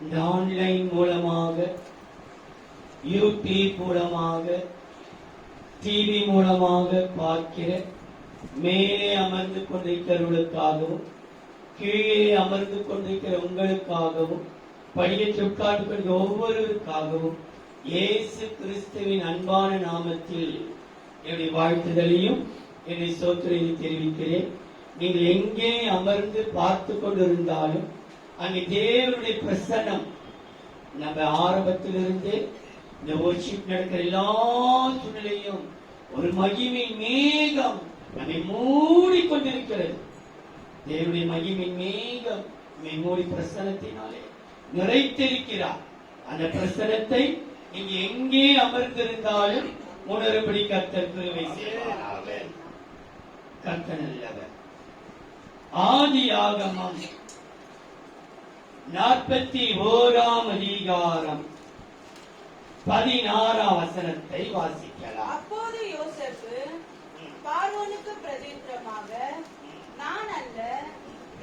இந்த ஆன்லைன் மூலமாக, யூடியூப் மூலமாக, டிவி மூலமாக பார்க்கிற மேலே அமர்ந்து கொண்டிருக்கிறவர்களுக்காகவும் கீழே அமர்ந்து கொண்டிருக்கிற உங்களுக்காகவும் படியேற்று உட்கார்ந்து கொண்ட ஒவ்வொருவருக்காகவும் இயேசு கிறிஸ்துவின் அன்பான நாமத்தில் என்னுடைய வாழ்த்துதலையும் என்னுடைய சோத்திரையும் தெரிவிக்கிறேன். நீங்கள் எங்கே அமர்ந்து பார்த்து கொண்டிருந்தாலும் அங்கே தேவனுடைய பிரசன்னம் நம்ம ஆரம்பத்திலிருந்து இந்த வொர்ஷிப் நடக்கிற எல்லா சூழ்நிலையும் ஒரு மகிமை மேகம் நம்மை மூடிக்கொண்டிருக்கிறது. தேவனுடைய மகிமை மேகம் நம்மை மூடி பிரசன்னத்தினாலே நிறைத்திருக்கிறார். அந்த பிரசனத்தை நீங்க எங்கே அமர்ந்திருந்தாலும் உணரும்படி கர்த்தர் கிருபை செய்வார். கர்த்தர் நல்லவர். ஆதியாகமம் 41ஆம் அதிகாரம் 16ஆம் வசனத்தை வாசிக்கலாம். அப்போது யோசேப்பு பார்வோனுக்கு பிரதியுத்தரமாக, நான் அல்ல,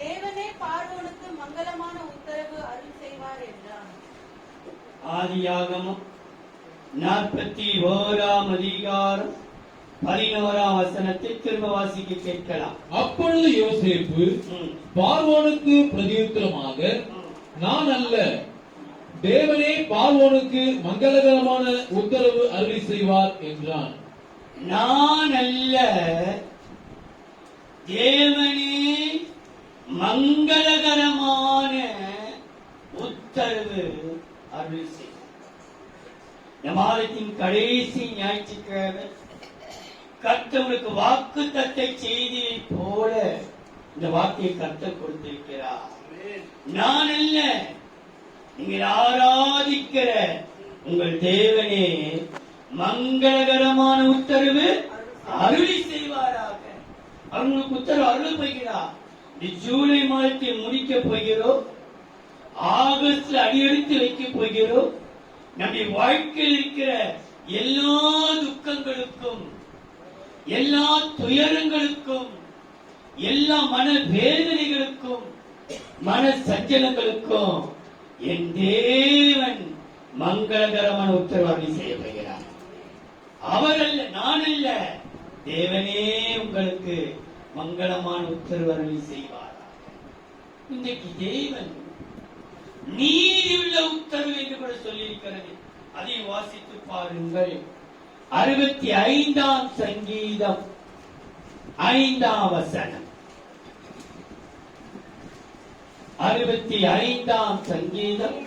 தேவனே பார்வோனுக்கு மங்களமான உத்தரவு அருள் செய்வார் என்றான். ஆதியாகமம் 41ஆம் அதிகாரம் 11ஆம் வசனத்தை திரும்ப வாசிக்க கேட்கலாம். அப்பொழுது யோசேப்பு பார்வோனுக்கு பிரதியுத்தரமாக, நான் அல்ல, தேவனே பார்வோனுக்கு மங்களகரமான உத்தரவு அருளி செய்வார் என்றான். நான் அல்ல, தேவனே மங்களகரமான உத்தரவு அருளி செய்வார். மாதத்தின் கடைசி ஞாயிற்றுக்கிழமை கர்த்தருக்கு வாக்கு தத்தை செய்தியை போல இந்த வார்த்தையை கர்த்தர் கொடுத்திருக்கிறார். நான் அல்ல, நீங்கள் ஆராதிக்கிற உங்கள் தேவனே மங்களகரமான உத்தரவு அருளி செய்வாராக. அவங்களுக்கு உத்தரவு அருள் போகிறார். ஜூலை மாதத்தை முடிக்க போகிறோம், ஆகஸ்ட்ல அடியெடுத்து வைக்க போகிறோம். நம்முடைய வாழ்க்கையில் இருக்கிற எல்லா துக்கங்களுக்கும், எல்லா துயரங்களுக்கும், எல்லா மன வேதனைகளுக்கும், மன சஞ்சலங்களுக்கும் என் தேவன் மங்களகரமான உத்தரவாதம் செய்யப்படுகிறார். அவர் அல்ல, நான் அல்ல, தேவனே உங்களுக்கு மங்களமான உத்தரவாதம் செய்வார். இன்றைக்கு தேவன் நீதியுள்ள உத்தரவு என்று கூட சொல்லியிருக்கிறது. அதை வாசித்து பாருங்கள். 65ஆம் சங்கீதம் 5ஆம் வசனம். 65ஆம் சங்கீதம்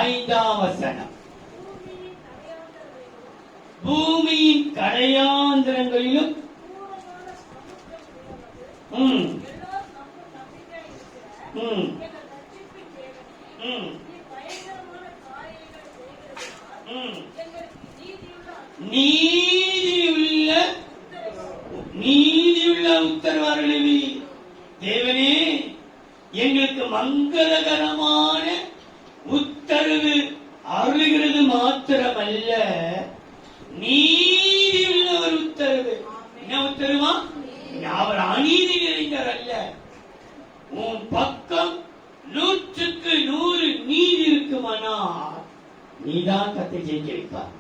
5ஆம் வசனம். பூமியின் கடையாந்திரங்களிலும் நீதியுள்ள உத்தரவாதம் தேவனே எங்களுக்கு மங்களகரமான உத்தரவு அருள்கிறது மாத்திரமல்ல, நீதியுள்ள ஒரு உத்தரவு. என்ன உத்தரவா? அவர் அநீதி நிறைந்தவர் அல்ல. உன் பக்கம் 100க்கு 100 நீதி இருக்குமானால் நீதான் கத்தை ஜெயிக்க வைப்பார்.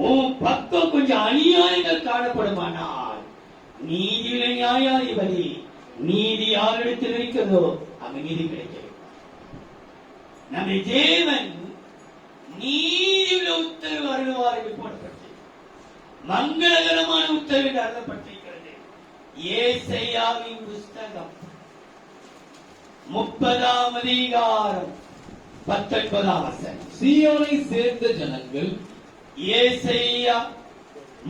உன் பக்கம் கொஞ்சம் அநியாயங்கள் காணப்படுமானால் நீதியுள்ள நியாயாதிபதி, நீதி யாரிடத்தில் இருக்கிறதோ அங்கு நீதி கிடைக்க. நம்ம தேவன் நீதியுள்ள உத்தரவு அருள்வார் என்று போடப்பட்டு மங்களகரமான உத்தரவு என்று அருளப்பட்டிருக்கிறது. ஏசாயாவின் புஸ்தகம் 30ஆம் அதிகாரம் 19ஆம் வசனம். சீயோனை சேர்ந்த ஜனங்கள், ஏசாயா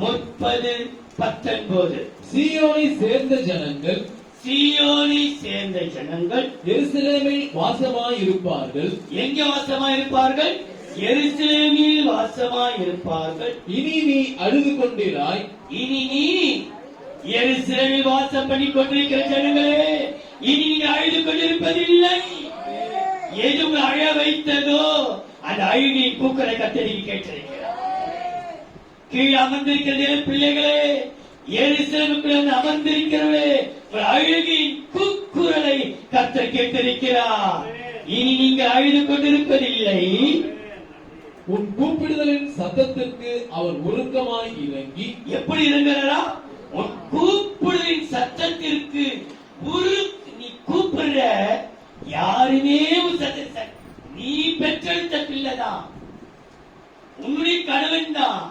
30:19. சீயோனை சேர்ந்த ஜனங்கள், சீயோனை சேர்ந்த ஜனங்கள் எருசலேமில் வாசமாயிருப்பார்கள். எங்கே வாசமாயிருப்பார்கள்? எருசலேமில் வாசமாயிருப்பார்கள். இனி நீ அழுது கொண்டிராய். இனி நீ எருசலேமில் வாசம் பண்ணி கொண்டிருக்கிற ஜனங்களே, இனி நீங்க அழுது கொண்டிருப்பதில்லை. எது உங்களை அழ வைத்ததோ அந்த அழுகையின் பூக்களை கத்தரிக்கு கேட்டிருக்கிறார். கீழே அமர்ந்திருக்கிற பிள்ளைகளே, எருசலேமுக்குள்ள அமர்ந்திருக்கிறவர்களே, அழுகையின் கூக்குரலை கர்த்தர் கேட்டிருக்கிறார். இனி நீங்கள் அழுது கொண்டிருப்பதில்லை. உன் கூப்பிடுதலின் சத்தத்திற்கு அவர் உருக்கமாய் இறங்கி எப்படி இருக்கிறா? உன் கூப்பிடுதலின் சத்தத்திற்கு நீ கூப்பிடுற யாருமே உன் சத்தத்தை நீ பெற்றெடுத்த பிள்ளைதான், உன்னுடைய கணவன் தான்,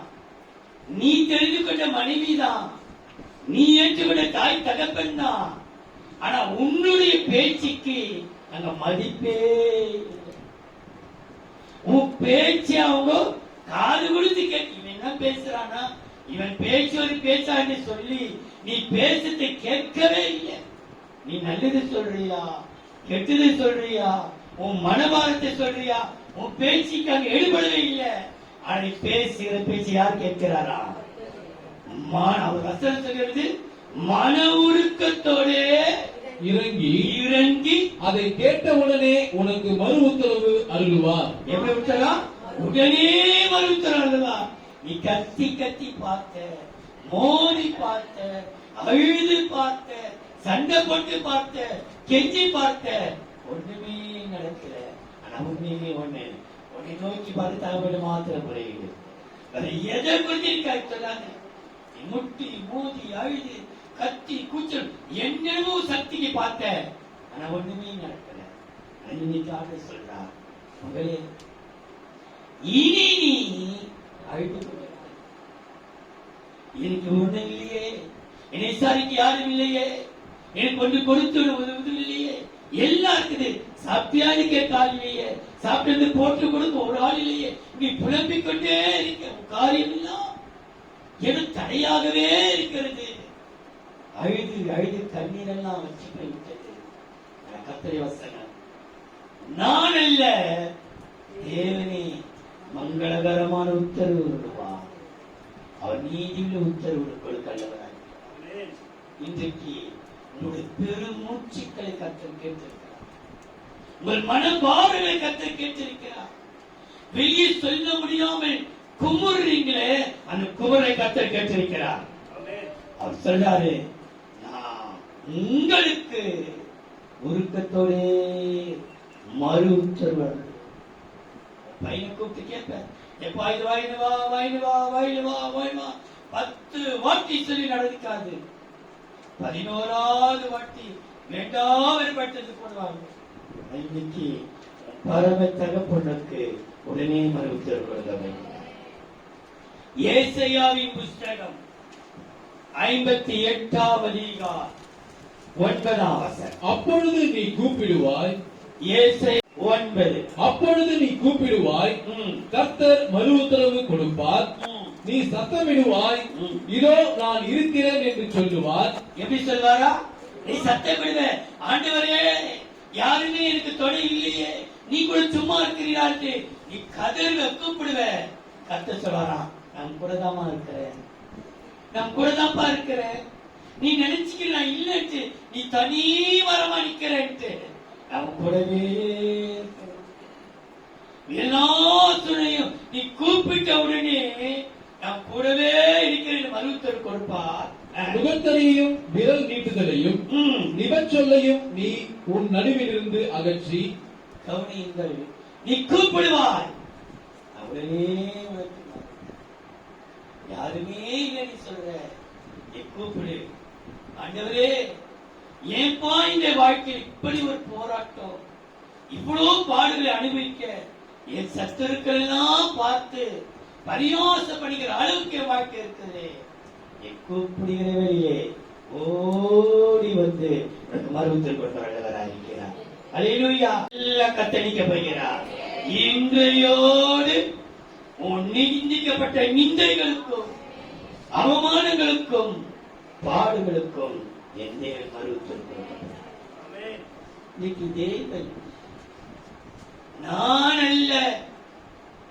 நீ தெரிந்து கொண்ட மனைவிதான், நீ ஏற்றுக்கொண்ட தாய் தகப்பன் தான். ஆனா உன்னுடைய பேச்சுக்கு அங்க மதிப்பே இல்லை. உன் பேச்சு அவங்க காது கொடுத்து கேட்டு இவன் என்ன பேசுறானா, இவன் பேச்சு ஒரு பேச்சான்னு சொல்லி நீ பேசுறதை கேட்கவே இல்லை. நீ நல்லது சொல்றியா கெட்டது சொல்றியா, உன் மனபாரத்தை சொல்றியா, உன் பேச்சுக்கு அங்க எடுபடவே இல்லை. ஆனா நீ பேசுகிற பேச்சு யார் கேட்கிறாரா? அவர் வசனம் சொல்கிறது மன உருக்கத்தோடு இறங்கி அதை கேட்டவுடனே உனக்கு மறு உத்தரவு அருள்வார். எப்படி உத்தரவு? உடனே மறு உத்தரவு அருள்வார். நீ கத்தி கத்தி பார்த்த, மோதி பார்த்த, அழுது பார்த்த, சண்டை போட்டு பார்த்த, கெஞ்சி பார்த்த, ஒண்ணுமே நடக்கல. ஆனா உண்மையே ஒண்ணு, உன்னை நோக்கி பார்த்து தகவல் மாத்திரம் குறையுது. எதை குறித்து சொல்லாங்க? முட்டி மோதி அழுது கத்தி கூச்சல் என்னென்னமோ சக்திக்கு பார்த்த, ஆனா ஒண்ணுமே நடக்கல. இன்னைக்கு ஆண்டு சொல்றா, மகளே இனி நீ அழுது எனக்கு ஒண்ணு இல்லையே, என்னை விசாரிக்க யாரும் இல்லையே, எனக்கு ஒன்று கொடுத்து உதவுதும் இல்லையே, எல்லாம் இருக்குது. சாப்பிட்டியான்னு கேட்க ஆள் இல்லையே, சாப்பிட்டது போட்டு கொடுக்க ஒரு ஆள் இல்லையே, நீ புலம்பிக் கொண்டே இருக்க, காரியம் எல்லாம் எது தடையாகவே இருக்கிறது. அழுது அழுது கண்ணீரெல்லாம் வச்சு போய்விட்டது. கர்த்தருடைய வசனம், நான் அல்ல தேவனே மங்களகரமான உத்தரவு விடுவார், அவர் நீதியுள்ள உத்தரவு கொடுக்கல்லவராய். இன்றைக்கு உங்களுடைய பெரும் மூச்சுக்களை கர்த்தர் கேட்டிருக்கிறார், உங்கள் மனபாரங்களை கர்த்தர் கேட்டிருக்கிறார். வெளியே சொல்ல முடியாமல் குமுறீங்களே, அந்த குமுறை கர்த்தர் கேட்டிருக்கிறார். அவர் சொல்றாரு, நான் உங்களுக்கு உருக்கத்தோட மறு உத்தரவு. பையனை கூப்பிட்டு கேட்பேன், எப்பா இது வாயினு வா வாயினு வா வாயினு வா வாயினு வா 10 வாட்டி சொல்லி நடக்காது, 11வது வாட்டி வேண்டாம் பட்டது போடுவாங்க. இன்னைக்கு பரம தகப்பனுக்கு உடனே மறு உத்தரவு கொடுக்க வேண்டும். ஏசாயாவின் புஸ்தகம் 58வது அதிகாரம் 9வது வசனம். அப்பொழுது நீ கூப்பிடுவாய், ஏசாயா 9. அப்பொழுது நீ கூப்பிடுவாய், கர்த்தர் மறு உத்தரவு கொடுப்பார். நீ சத்தமிடுவாய், இதோ நான் இருக்கிறேன் என்று சொல்லுவார். எப்படி சொல்வாரா? நீ சத்தமிடுவ, ஆண்டவரே யாருமே எனக்கு துணை இல்லையே, நீ கூட சும்மா இருக்கிறீராட்டு நீ கதறுவ, கூப்பிடுவ. கர்த்தர் சொல்வாரா, நான் கூட தாமா இருக்கிறேன், நான் கூட தான்ப்பா இருக்கிறேன். நீ நினைச்சுக்கிற நான் இல்லைன்ட்டு, நீ தனி மரமா நிக்கிறேன்ட்டு, நான் கூடவே எல்லா துணையும் நீ கூப்பிட்ட உடனே நான் கூடவே இருக்கிறேன் மருத்துவர் கொடுப்பார். முகத்தரையும் விரல் நீட்டுதலையும் நிபச்சொல்லையும் நீ உன் நடுவிலிருந்து அகற்றி கவனியுங்கள், நீ கூப்பிடுவாய் உடனே யாருமே இல்லை நீ சொல்ற, நீ கூப்பிடு. ஆண்டவரே ஏன்பா இந்த வாழ்க்கையில் இப்படி ஒரு போராட்டம், இவ்வளவு பாடுகளை அனுபவிக்க என் சத்துருக்கள் எல்லாம் பார்த்து பரியாசப்படுகிற அளவுக்கு என் வாழ்க்கை இருக்குது. என் கூப்பிடுகிற வழியே ஓடி வந்து உனக்கு மருத்துவ கொண்டவராயிருக்கிறார். அல்லேலூயா. எல்லாம் கத்தளிக்க போகிறார். இன்றையோடு நிந்திக்கப்பட்ட நிந்தைகளுக்கும் அவமானங்களுக்கும் பாடுகளுக்கும் எந்த மருத்துவம் இன்னைக்கு தேவன் நான் அல்ல,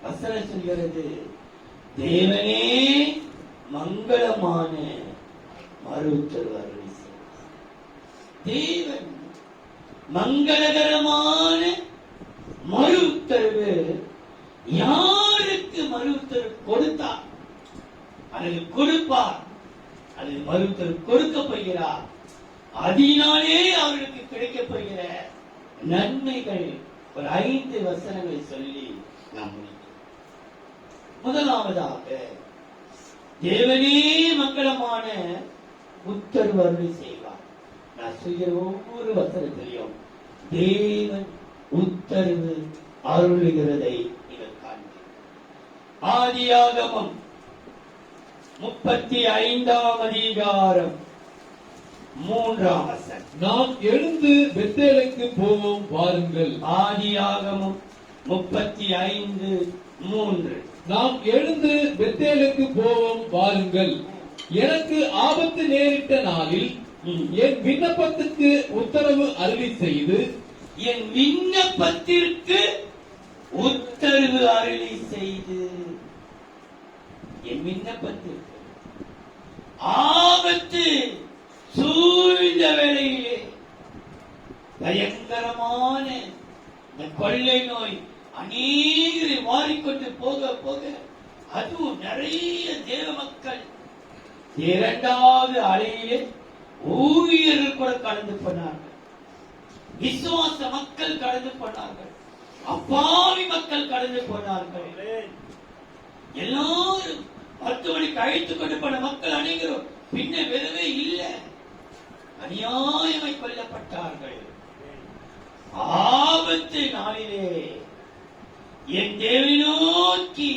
வசனம் சொல்கிறது தேவனே மங்களமான மருத்துவர். தேவன் மங்களகரமான மறு உத்தரவு யாருக்கு மறு உத்தரவு கொடுத்தார் அல்லது கொடுப்பார் அல்லது மறு உத்தரவு கொடுக்க போகிறார், அதனாலே அவர்களுக்கு கிடைக்க போகிற நன்மைகள் ஒரு 5 வசனங்களை சொல்லி நாம் முடிக்கிறோம். முதலாவதாக, தேவனே மங்களமான உத்தரவு அருளி செய்வார். நான் சொல்கிற ஒவ்வொரு வசனத்திலையும் தேவன் உத்தரவு அருளுகிறதை நீங்கள் காண்பீர்கள். ஆதியாகமம் 35ஆம் அதிகாரம் 3ஆம் வசனம். நாம் எழுந்து பெத்தேலுக்கு போவோம் வாருங்கள். ஆதியாகமம் 35:3. நாம் எழுந்து பெத்தேலுக்கு போவோம் வாருங்கள். எனக்கு ஆபத்து நேரிட்ட நாளில் என் விண்ணப்பத்துக்கு உத்தரவு அருளி செய்து, என் விண்ணப்பத்திற்கு உத்தரவு அருளி செய்து, என் விண்ணப்பத்திற்கு ஆபத்து சூழ்ந்த வேளையிலே பயங்கரமான இந்த கொள்ளை நோய் அநேகரை மாறிக்கொண்டு போக போக, அதுவும் நிறைய தேவ மக்கள் 2வது அலையிலே ஊழியர்கள் கூட கடந்து போனார்கள், விசுவாச மக்கள் கடந்து போனார்கள், அப்பாவி மக்கள் கடந்து போனார்கள். எல்லாரும் மருத்துவமனைக்கு அழைத்துக் கொண்டு போன மக்கள் அனைவரும் பின்ன வெறுவே இல்லை, அநியாயமாய் கொல்லப்பட்டார்கள். ஆபத்து நாளிலே என் தேவனை நோக்கி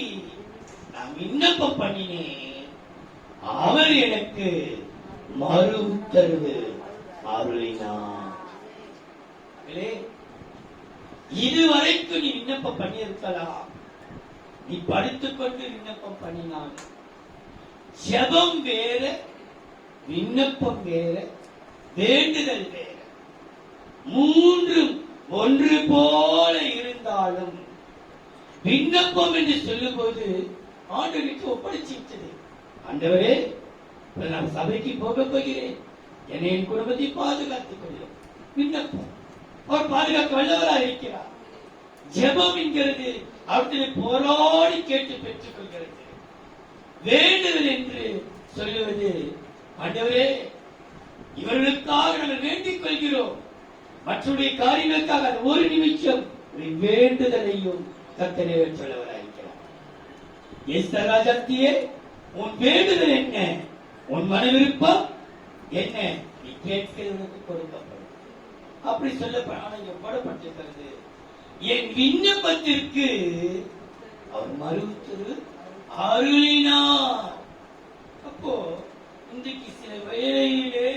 நான் விண்ணப்பம் பண்ணினேன், அவர் எனக்கு மறு உத்தரவு அருளினார். இதுவரைக்கும் நீ விண்ணப்பம் பண்ணியிருக்கலாம், நீ படுத்துக்கொண்டு விண்ணப்பம் பண்ணினான். ஜெபம் வேற, விண்ணப்பம் வேற, வேண்டுதல் வேற. மூன்றும் ஒன்று போல இருந்தாலும் விண்ணப்பம் என்று சொல்லும் போது ஆண்டவருக்கு ஒப்படைச்சிட்டது. ஆண்டவரே, நான் சபைக்கு போக போகிறேன், என்னை என் குடும்பத்தை பாதுகாத்துக் கொள்ளும். விண்ணப்பம், அவர் பாதுகாக்க வல்லவராக இருக்கிறார். ஜெபம் என்கிறது அவர்களை போராடி கேட்டு பெற்றுக் கொள்கிறது. வேண்டுதல் என்று சொல்லுவது, ஆண்டவரே இவர்களுக்காக நாங்கள் வேண்டிக் கொள்கிறோம், மற்றவருடைய காரியங்களுக்காக ஒரு நிமிஷம் வேண்டுதலையும் கர்த்தரே சொல்லவராயிருக்கிறார். எஸ்தர் ராஜாத்தியே, உன் வேண்டுதல் என்ன? உன் மன விருப்பம் என்ன? நீ கேட்கிறவனுக்கு கொடுக்கப்படும். அப்படி சொல்லப்பட்டிருக்கிறது. என் விண்ணப்பத்திற்கு அவர் மறுத்து அருளினார். அப்போ இன்றைக்கு சில வேளையிலே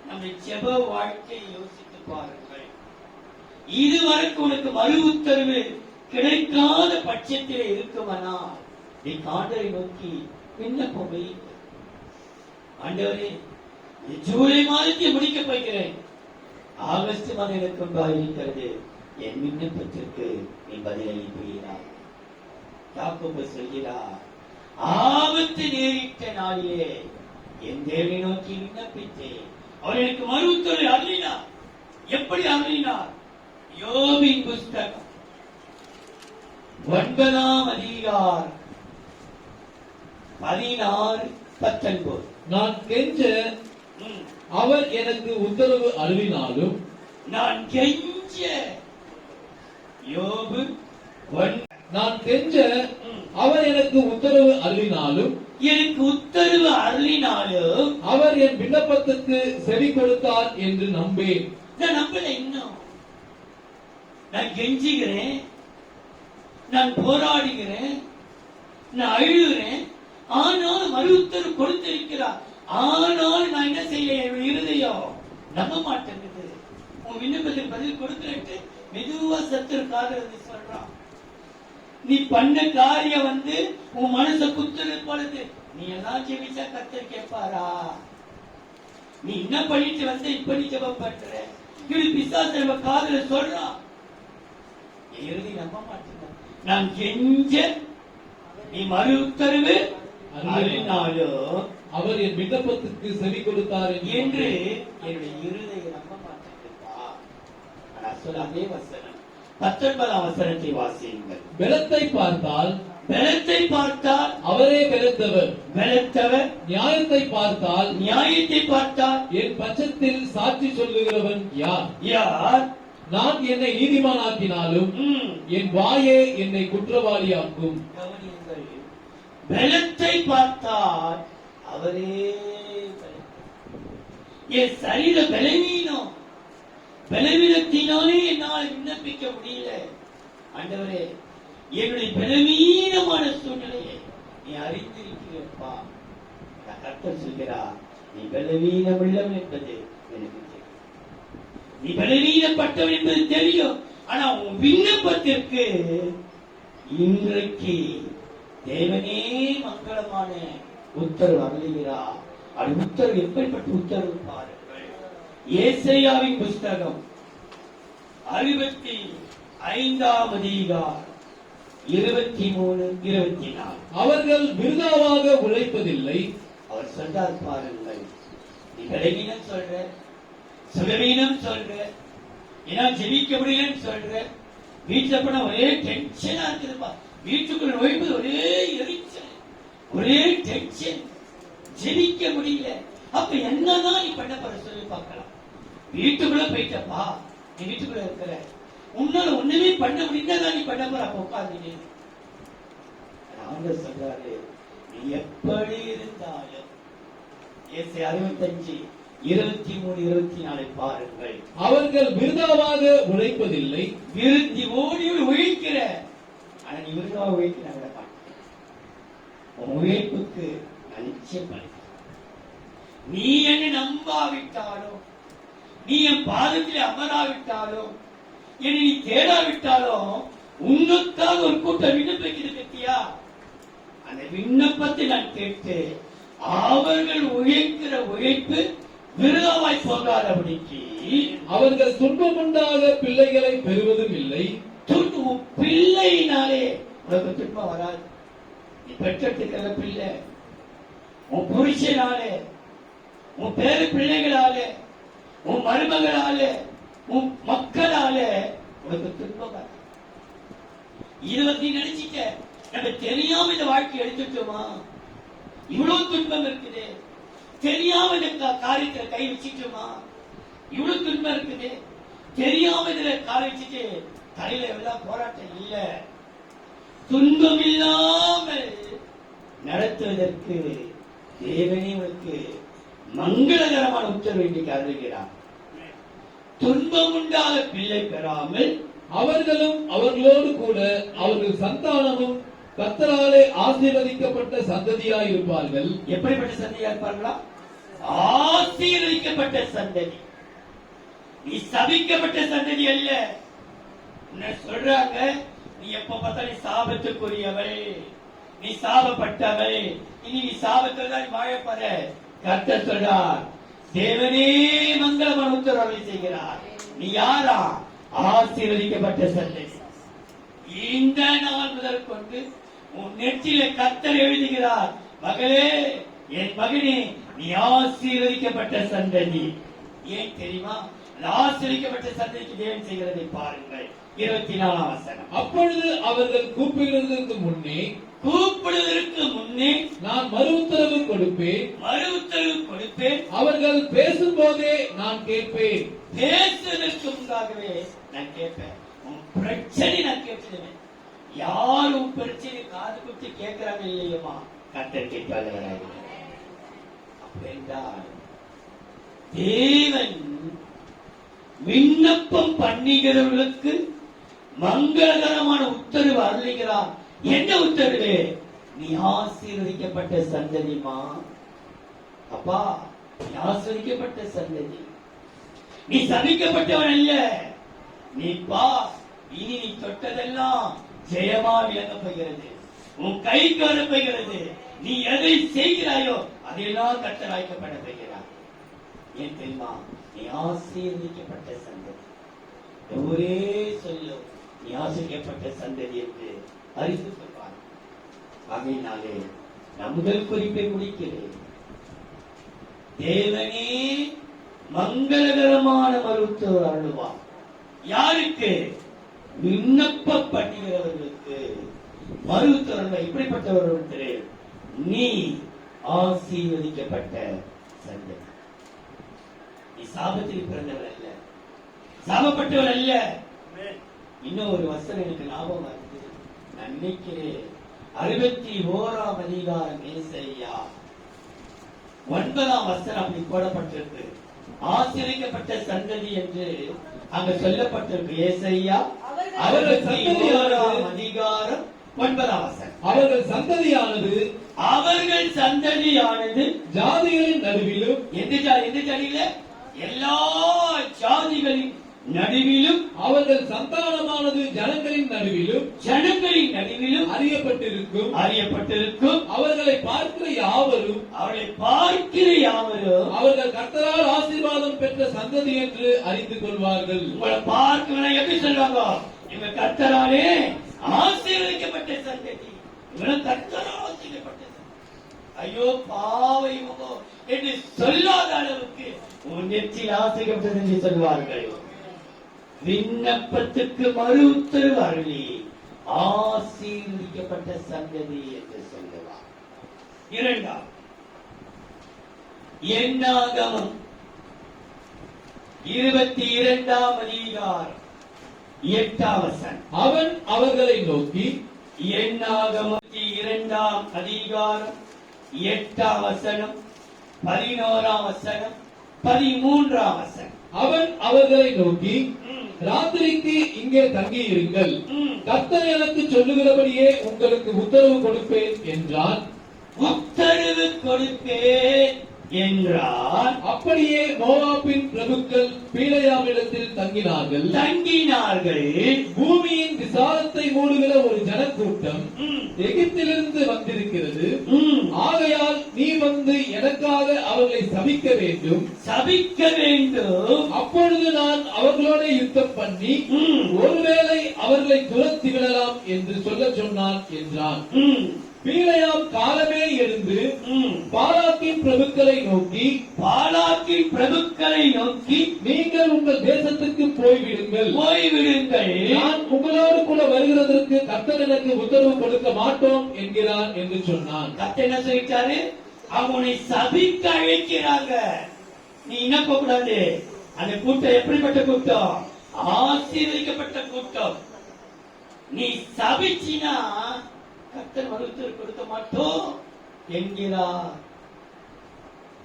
நம்ம ஜெப வாழ்க்கையை யோசித்து பாருங்கள். இதுவரைக்கும் உனக்கு மறு உத்தரவு கிடைக்காத பட்சத்திலே இருக்குமானால் நீ ஆண்டவரை நோக்கி விண்ணப்பம் வை. ஆண்டவரே, ஜூலை மாதத்தை முடிக்கப் போகிறேன், ஆகஸ்ட் மாதம் எனக்கு ஒன்றாக இருக்கிறது, என் விண்ணப்பத்திற்கு நீ பதிலளிப்பீரார். யாக்கோபு சொல்கிறார், ஆபத்து நேரிட்ட நாளிலே என் தேவனை நோக்கி விண்ணப்பித்தேன், அவர் எனக்கு மறு உத்தரவை அருளினார். எப்படி அருளினார்? யோபின் புஸ்தகம் 9ஆம் அதிகாரம் 16-19. நான் கெஞ்ச அவர் எனக்கு உத்தரவு அருளினாலும், நான் கெஞ்ச யோபு நான் கெஞ்ச அவர் எனக்கு உத்தரவு அருளினாலும், எனக்கு உத்தரவு அருளினாலும் அவர் என் விண்ணப்பத்துக்கு செவி கொடுத்தார் என்று நம்பேன். நான் நம்பல. இன்னும் நான் கெஞ்சுகிறேன், நான் போராடுகிறேன், நான் அழுகிறேன், ஆனாலும் மறு உத்தரவு கொடுத்திருக்கிறார். ஆனால் நான் என்ன செய்ய, இருதயம் நம்ப மாட்டேங்குது. உன் விண்ணப்பத்துக்கு பதில் கொடுக்கிறேன் மெதுவா சத்துருக்காக சொல்றான். நீ பண்ண காரியம் உன் மனச குத்துறது போலது. நீ எல்லாம் ஜெபிச்சா கர்த்தர் கேட்பாரா? நீ என்ன பண்ணிட்டு இப்ப நீ ஜெபம் பண்ற? இப்படி பிசாசு நம்ம காதுல சொல்றான். எழுதி நம்ப மாட்டேன். நான் கெஞ்ச நீ மறு உத்தரவு அருளினாலும் அவர் என் விண்ணப்பத்துக்கு செவி கொடுத்தார் என்று என்னுடைய இருதயம் நம்ப மாட்டேங்குதா? ஆனா சொல்ல அதே வசனம் 19ஆம் வசனத்தை வாசியுங்கள். பலத்தை பார்த்தால் அவரே பலத்தவர், நியாயத்தை பார்த்தால் என் பட்சத்தில் சாட்சி சொல்லுகிறவன் யார்? நான் என்னை நீதிமானாக்கினாலும் என் வாயே என்னை குற்றவாளியாக்கும். கவனியுங்கள், பலத்தை பார்த்தால் அவரே பலன். என் சரீர பலவீனம், பலவீனத்தினாலே என்னால் விண்ணப்பிக்க முடியல. ஆண்டவரே, என்னுடைய பலவீனமான சூழ்நிலையை நீ அறிந்திருக்கிறப்பா. கர்த்தர் சொல்கிறார், நீ பலவீனம் உள்ளவன் என்பது எனக்கு தெரியும், நீ பலவீனப்பட்டவன் என்பது தெரியும். ஆனா உன் விண்ணப்பத்திற்கு இன்றைக்கு தேவனே மங்களமான உத்தரவு அருளுகிறார். அது உத்தரவு எப்படிப்பட்ட உத்தரவு பாருங்கள். ஏசாயாவின் புஸ்தகம் 65ஆம் அதிகாரம் 23, 24. அவர்கள் விருதாவாக உழைப்பதில்லை. அவர் சொல்றார் பாருங்கள், நீ பலவீனம் சொல்ற, சுகவீனம் சொல்ற, ஏன்னா ஜெபிக்க முடியலன்னு சொல்ற, வீட்டுல போன ஒரே டென்ஷனா இருக்குதுப்பா, வீட்டுக்குள்ள நுழைப்பது ஒரே எரிச்சல், ஒரே டென்ஷன், ஜெபிக்க முடியல. அப்ப என்னதான் நீ பண்ண போற சொல்லி பார்க்கலாம். வீட்டுக்குள்ள போயிட்டப்பா, நீ வீட்டுக்குள்ள இருக்கிற, உன்னால ஒண்ணுமே பண்ண முடியாதான் நீ பண்ண போற. அப்ப உட்கார்ந்து ஆண்டவர் சொல்றாரு, நீ எப்படி இருந்தாலும் ஏசாயா 65, 23, 24 பாருங்கள். அவர்கள் விருதாவாக உழைப்பதில்லை. விருத்தி ஓடி உழைக்கிற, ஆனா நீ விருதாக உழைக்கிற உன் உழைப்புக்கு நிச்சயம் நீ என்னை நம்பாவிட்டாலும், நீ என் பாதத்தில் அமராவிட்டாலும், என்னை நீ தேடாவிட்டாலும், உனக்காக ஒரு கூட்டம் விண்ணப்பிக்கிறது பத்தியா, அந்த விண்ணப்பத்தை நான் கேட்டு அவர்கள் உழைக்கிற உழைப்பு விருதாவாய் போகாதபடிக்கு அவர்கள் துன்பமுண்டாக பிள்ளைகளை பெறுவதும் இல்லை. பிள்ளையினாலே உனக்கு துன்பம் வராது. நீ பெற்றெடுக்கிற பிள்ளை, உன் புருஷனாலே, உன் பேர பிள்ளைகளாலே, உன் மருமகளாலே, உன் மக்களாலே உனக்கு துன்பம் வராது. இது வந்து நினைச்சிட்ட, நம்ம தெரியாம இந்த வாழ்க்கை எடுத்துட்டோமா, இவ்வளவு துன்பம் இருக்குது, தெரியாம இந்த காரியத்துல கை வச்சுட்டோமா, இவ்வளவு துன்பம் இருக்குது, தெரியாம இதுல காலை வச்சுட்டு தலையில எல்லாம் போராட்டம் இல்ல. துன்பம் இல்லாமல் நடத்துவதற்கு தேவனே உனக்கு மங்களகரமான உத்தரவு இன்றைக்கு அருள்கிறார். துன்பம் உண்டாத பிள்ளை பெறாமல் அவர்களும் அவர்களோடு கூட அவர்கள் சந்தானமும் கர்த்தராலே ஆசீர்வதிக்கப்பட்ட சந்ததியாய் இருப்பார்கள். எப்படிப்பட்ட சந்ததியா இருப்பார்களா? ஆசீர்வதிக்கப்பட்ட சந்ததி. நீ சபிக்கப்பட்ட சந்ததி அல்ல. உன்னை சொல்றாங்க, நீ எப்ப பார்த்தாலும் சாபத்துக்குரியவள், நீ சாபப்பட்டவள், இனி நீ சாபத்தில் தான் வாழப்பட. கர்த்தர் சொல்றார், தேவனே மங்களமான உத்தரவை செய்கிறார். நீ யாரா? ஆசீர்வதிக்கப்பட்ட சந்ததி. இந்த நாள் முதல் கொண்டு உன் நெற்றில கர்த்தர் எழுதுகிறார், மகளே, என் மகனே, நீ ஆசீர்வதிக்கப்பட்ட சந்ததி. ஏன் தெரியுமா? ஆசீர்வதிக்கப்பட்ட சந்ததிக்கு தேவன் செய்கிறதை பாருங்கள். 24ஆம் வசனம். அப்பொழுது அவர்கள் கூப்பிடுவதற்கு முன்னே நான் மறு உத்தரவு கொடுப்பேன். அவர்கள் பேசும்போதே நான் கேட்பேன். பேசுவதற்கு முன்பாகவே நான் கேட்பேன். உன் பிரச்சனை நான் கேட்கிறேன். யார் உன் பிரச்சனை காது குத்தி கேட்கிறாங்க இல்லையுமா, கர்த்தர் கேட்பார்கள். அப்படின்றால் தேவன் விண்ணப்பம் பண்ணுகிறவர்களுக்கு மங்களகரமான உத்தரவு அருளுகிறார். என்ன உத்தரவு? நீ ஆசீர்வதிக்கப்பட்ட சந்ததிமா. அப்பா, நீ ஆசீர்வதிக்கப்பட்ட சந்ததி. நீ சபிக்கப்பட்டவன் அல்ல. நீ பா, இனி நீ தொட்டதெல்லாம் ஜெயமா விளங்க போகிறது, உன் கைக்கு வரப்போகிறது. நீ எதை செய்கிறாயோ அதையெல்லாம் கர்த்தர் ஆய்க்கப்பட போகிறார். ஏன் தெரியுமா? நீ ஆசீர்வதிக்கப்பட்ட சந்ததி. ஒரே சொல்லும், நீ ஆசீர்வதிக்கப்பட்ட சந்ததி என்று அறிந்து கொள்வார். ஆகையினாலே நான் முதல் குறிப்பை முடிக்கிறேன். தேவனே மங்களகரமான மருத்துவர் அருள்வார். யாருக்கு? விண்ணப்ப பண்ணுகிறவர்களுக்கு மருத்துவர். இப்படிப்பட்டவர்கள் நீ ஆசீர்வதிக்கப்பட்ட சந்ததி. நீ சாபத்தில் பிறந்தவர் அல்ல, சாபப்பட்டவர் அல்ல. இன்னும் ஒரு வசனம் எனக்கு ஞாபகம் வருது. நான் நினைக்கிறேன் 61ஆம் அதிகாரம் ஏசாயா 9ஆம் வசனம் அப்படி போடப்பட்டிருக்கு. ஆசீர்வதிக்கப்பட்ட சந்ததி என்று அங்க சொல்லப்பட்டிருக்கு. ஏசாயா அவர்கள் சந்ததியானது 61ஆம் அதிகாரம் 9ஆம் வசனம். அவர்கள் சந்ததியானது ஜாதிகளின் நடுவிலும் எந்த ஜாதியில எல்லா ஜாதிகளின் நடுவிலும் அவர்கள் சந்தானமானது ஜனங்களின் நடுவிலும் அறியப்பட்டிருக்கும். அவர்களை பார்க்கிற யாவரும் அவர்கள் கர்த்தரால் ஆசீர்வாதம் பெற்ற சந்ததி என்று அறிந்து கொள்வார்கள். உங்களை பார்க்கணும் எப்படி சொல்லுவாங்க? இவங்க கர்த்தராலே ஆசீர்வதிக்கப்பட்ட சந்ததி, இவங்க கர்த்தரால் ஆசீர்வதிக்கப்பட்ட சந்ததி. ஐயோ பாவை என்று சொல்லாத அளவுக்கு உன் நெற்றில் ஆசீர்வதிக்கப்பட்டது என்று சொல்வார்கள். விண்ணப்பத்துக்கு மறு உத்தரவு அருளி ஆசீர்வதிக்கப்பட்ட சந்ததி என்று சொல்லுவார். இரண்டாம் என்னாகமம் 22ஆம் அதிகாரம் 8ஆம் வசனம். அவன் அவர்களை நோக்கி, என்னாகமம் 22ஆம் அதிகாரம் 8ஆம் வசனம், 11ஆம் வசனம், 13ஆம் வசனம். அவன் அவர்களை நோக்கி, ராத்திரிக்கு இங்கே தங்கியிருங்கள், கர்த்தர் எனக்கு சொல்லுகிறபடியே உங்களுக்கு உத்தரவு கொடுப்பேன் என்றான். உத்தரவு கொடுப்பேன் என்றான். அப்படியே மோவாபின் பிரபுக்கள் பீலேயாமிடத்தில் தங்கினார்கள். பூமியின் விசாலத்தை மூடுகிற ஒரு ஜனக்கூட்டம் எகிப்திலிருந்து வந்திருக்கிறது. ஆகையால் நீ வந்து எனக்காக அவர்களை சபிக்க வேண்டும். அப்பொழுது நான் அவர்களோட யுத்தம் பண்ணி ஒருவேளை அவர்களை துரத்தி விடலாம் என்று சொல்ல சொன்னான் என்றான். பீலேயாம் காலமே எழுந்து பாலாக்கின் பிரபுக்களை நோக்கி நீங்கள் உங்கள் தேசத்துக்கு போய்விடுங்கள், நான் உங்களோடு கூட வருகிறதற்கு கர்த்தர் எனக்கு உத்தரவு கொடுக்க மாட்டோம் என்கிறான் என்று சொன்னான். கர்த்தர் என்ன சொல்லிட்டாரு? அவனை சபிக்க அழைக்கிறாங்க. நீ என்ன போக கூடாது. அந்த கூட்டம் எப்படிப்பட்ட கூட்டம்? ஆசீர்வதிக்கப்பட்ட கூட்டம். நீ சபிச்சினா கர்த்தர் மறுத்தல் கொடுக்க மாட்டோம் என்கிறார்.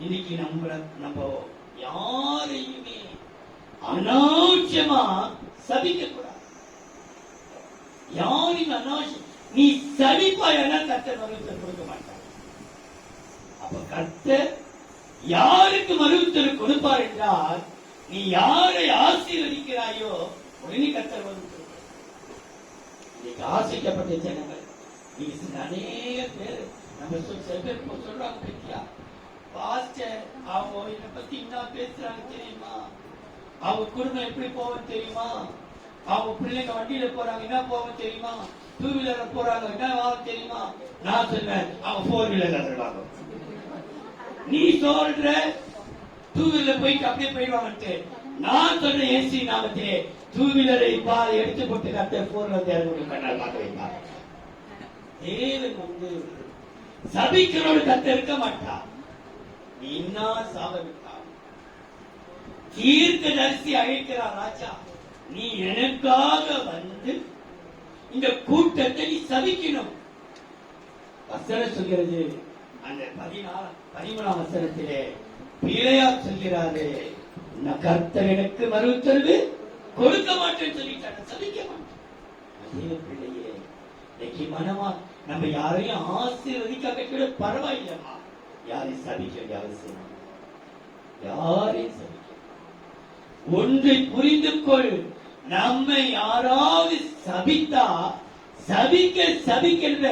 இன்னைக்கு நம்ம யாரையுமே அனாவசியமா சபிக்க கூடாது. யாரையும் அனாவசியம் நீ சபிப்பாயனா கர்த்தர் மறுத்தல் கொடுக்க மாட்டார். அப்ப கர்த்தர் யாருக்கு மறுத்தல் கொடுப்பார் என்றால், நீ யாரை ஆசீர்வதிக்கிறாயோ உடனே கர்த்தர் மறுத்தல். இன்னைக்கு ஆசைக்கப்பட்ட ஜனங்கள் அநேக பேர் நம்ம சொல்றாங்க பத்தியா, பாஸ்டர் அவங்க என்னை பத்தி என்ன பேசுறாங்க தெரியுமா, அவங்க குடும்பம் எப்படி போவோம் தெரியுமா, அவங்க பிள்ளைங்க வண்டியில போறாங்க என்ன போவோம் தெரியுமா, 2 வீலர்ல போறாங்க என்ன ஆகும் தெரியுமா. நான் சொல்றேன் அவங்க 4 வீலர்ல வருவாங்க. நீ சொல்ற 2 வீலர் போயிட்டு அப்படியே போயிடுவாங்கட்டு. நான் சொல்றேன் ஏசி நாமத்தே 2 வீலரை எடுத்து போட்டு கட்ட 4 வீலர் கண்ணால் பார்க்க வைப்பாங்க. தேவன் வந்து சபிக்கிறோடு கத்த இருக்க மாட்டா. நீ என்ன சாபவிட்டா தீர்க்க தரிசி அழைக்கிறார். ராஜா நீ எனக்காக வந்து இந்த கூட்டத்தை நீ சபிக்கணும். வசனம் சொல்கிறது அந்த 13ஆம் வசனத்திலே பிள்ளையார் சொல்கிறாரு, நான் கர்த்தர் எனக்கு மறு உத்தரவு கொடுக்க மாட்டேன்னு சொல்லிட்டாங்க, சபிக்க மாட்டேன். அதே பிள்ளையே இன்னைக்கு மனமா நம்ம யாரையும் ஆசீர்வதிக்காக கூட பரவாயில்லமா, யாரையும் சபிக்க வேண்டிய அவசியம், யாரையும் சபிக்க. ஒன்றை புரிந்து கொள், நம்மை யாராவது சபித்தா சபிக்கின்ற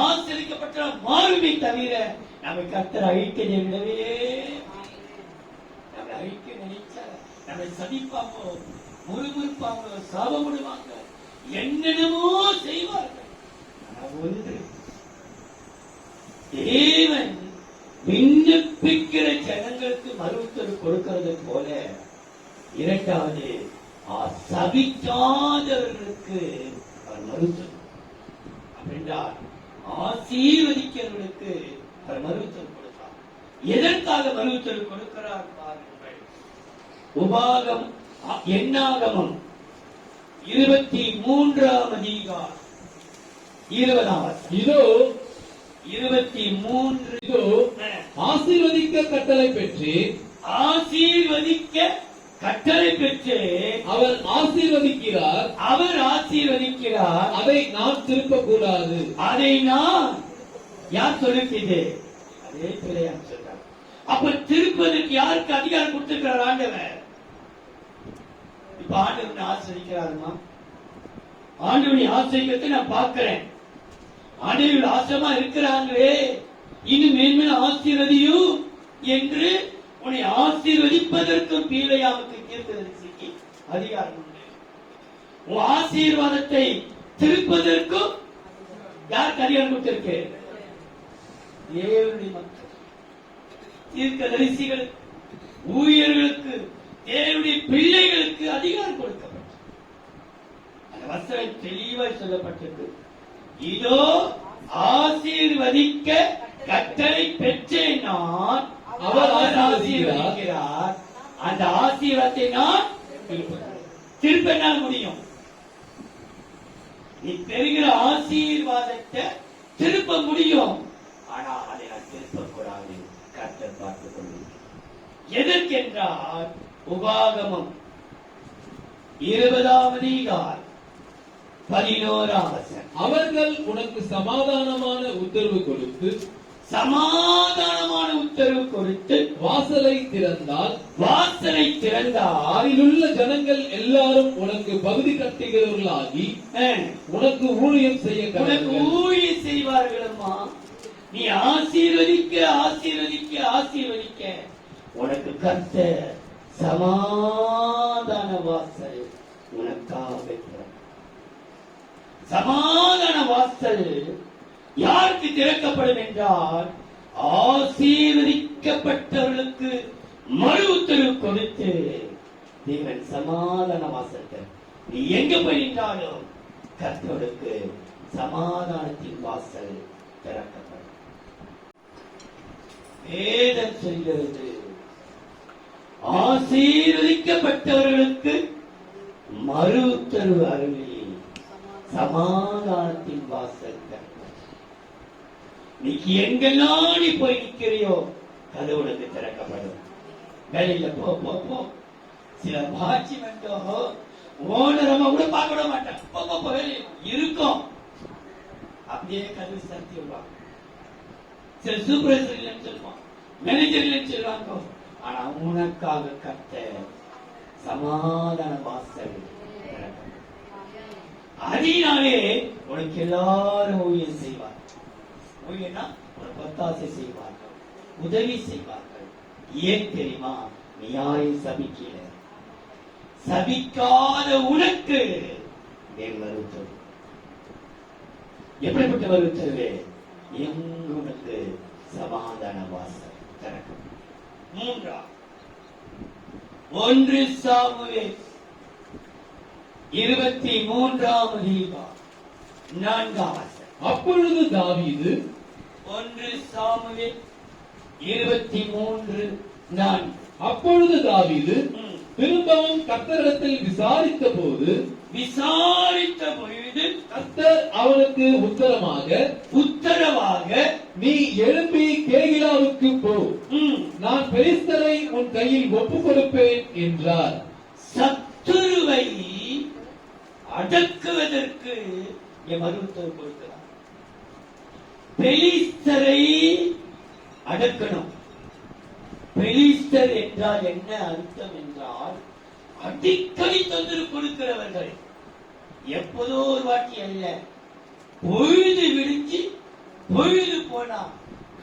ஆசீர்வதிக்கப்பட்ட மாறுமை தவிர நம்ம கர்த்தர் அழிக்க விடவே, நம்ம அழிக்க நினைச்சா நம்மை சபிப்பாங்க, முறுமுறுப்பாங்க, சாபமிடுவாங்க, என்னென்னமோ செய்வார்கள். ஒன்று தேவன் விண்ணப்பிக்கிற ஜனங்களுக்கு மறுத்தல் கொடுக்கிறது போல, இரண்டாவது சபிக்காதவர்களுக்கு அவர் மறுத்தல் அப்படின்றார். ஆசீர்வதிக்கிறவர்களுக்கு அவர் மறுத்தல் கொடுத்தார். எதற்காக மறுத்தல் கொடுக்கிறார் பாருங்கள். உபாகம் என்னாகமம் 23ஆம் அதிகாரம் 20ஆம் வசனம். இதோ 23 இதோ ஆசீர்வதிக்க கட்டளை பெற்று ஆசீர்வதிக்க கட்டளை பெற்று அவர் ஆசீர்வதிக்கிறார், அவர் ஆசீர்வதிக்கிறார். அதை நாம் திருப்ப கூடாது. அதை நான் யார் சொல்லிருக்கீங்க? அதே பிள்ளையார் சொல்றார். அப்ப திருப்பதற்கு யாருக்கு அதிகாரம் கொடுத்திருக்கிறார் ஆண்டவர்? இப்ப ஆண்டவனை ஆசிரிக்கிறாருமா? ஆண்டவனை ஆசிரியத்தை நான் பார்க்கிறேன். ஆண்டவர்கள் ஆசமா இருக்கிறாங்களே, இன்னும் மேன்மேலும் ஆசீர்வதியும் என்று உன்னை ஆசீர்வதிப்பதற்கும் பீலையாமுக்கு தீர்க்கதரிசிக்கு அதிகாரம் உண்டு. உன் ஆசீர்வாதத்தை திருப்பதற்கும் யாருக்கு அதிகாரம் கொடுத்திருக்கு? தேவனுடைய மக்கள், தீர்க்கதரிசிகள், ஊழியர்களுக்கு, தேவனுடைய பிள்ளைகளுக்கு அதிகாரம் கொடுக்கப்பட்டது. அந்த வசனம் தெளிவாய் சொல்லப்பட்டது. இதோ ஆசீர்வதிக்க கட்டளை பெற்றேன் நான், அவர் ஆசீர்வதிக்கிறார். அந்த ஆசீர்வாதத்தை நான் திருப்ப என்னால் முடியும். நீ பெறுகிற ஆசீர்வாதத்தை திருப்ப முடியும். ஆனா அதை நான் திருப்பக்கூடாது. கர்த்தர் பார்த்துக் கொள்ளுங்கள். எதற்கென்றால் உபாகமம் 20ஆம் அதிகாரம் 11ஆம் வசனம். அவர்கள் உனக்கு சமாதானமான உத்தரவு கொடுத்து சமாதானமான உத்தரவு கொடுத்து வாசலை திறந்தால் அதிலுள்ள ஜனங்கள் எல்லாரும் உனக்கு பகுதி கட்டுகிறவர்களாகி உனக்கு ஊழியம் செய்ய உனக்கு ஊழியம் செய்வார்களம்மா. நீ ஆசீர்வதிக்க ஆசீர்வதிக்க ஆசீர்வதிக்க உனக்கு கர்த்தர் சமாதான வாசல் உனக்காக வைக்கிறார். சமாதான வாசல் யாருக்கு திறக்கப்படும் என்றால் ஆசீர்வதிக்கப்பட்டவர்களுக்கு மறு உத்தரவு கொடுத்து தேவன் சமாதான வாசல். நீ எங்க போயிட்டாலும் கர்த்தருக்கு சமாதானத்தின் வாசல் திறக்கப்படும். வேதம் சொல்கிறது ஆசீர்வதிக்கப்பட்டவர்களுக்கு மறு உத்தரவு அருளி சமாதானத்தின் வாசல் திறக்கப்படும். நீ எங்கெல்லாம் நீ போய் நிக்கிறியோ கதவுக்கு திறக்கப்படும். வெளியில போ போ போ. சில வாட்ச்மேன்டோ ஓனரமா கூட பார்க்க விட மாட்டேன். போ போ போ வெளியே இருக்கும். அப்படியே கதவு சத்தி விடுவாங்க. சில சூப்பர்வைசர் இல்லைன்னு சொல்லுவான், மேனேஜர் இல்லைன்னு சொல்லுவாங்க. ஆனா உனக்காக கட்ட சமாதான வாசல் திறக்கப்படும். அதனாலே உனக்கு எல்லாரும் ஊழியம் செய்வார். ஊழியனா உனக்கு ஒத்தாசை செய்வார்கள், உதவி செய்வார்கள். ஏன் தெரியுமா? நீ யாரையும் சபிக்கல. சபிக்காத உனக்கு வருத்தம். எப்படிப்பட்ட வருத்தவே? உனக்கு சமாதான வாசல் திறக்கும். 1 சாமுவேல் 23ஆம் அதிகாரம் 4ஆம் வசனம். அப்பொழுது தாவீது 1 சாமுவேல் 23:4. அப்பொழுது தாவீது திரும்பவும் கர்த்தரிடத்தில் விசாரித்த பொழுது கர்த்தர் அவனுக்கு உத்தரவாக நீ எழும்பி கேகிலாவுக்கு போ, நான் பெலிஸ்தரை உன் கையில் ஒப்புக் கொடுப்பேன் என்றார். சத்துருவை அடக்குவதற்கு என் மறு உத்தரவு கொடுக்கிறார். பெலிஸ்தரை அடக்கணும். பெலிஸ்தர் என்றால் என்ன அர்த்தம் என்றால் அடிக்கடி தொந்தரவு கொடுக்கிறவர்கள். எப்போதோ ஒரு வாட்டி அல்ல, பொழுது விடிஞ்சு பொழுது போனா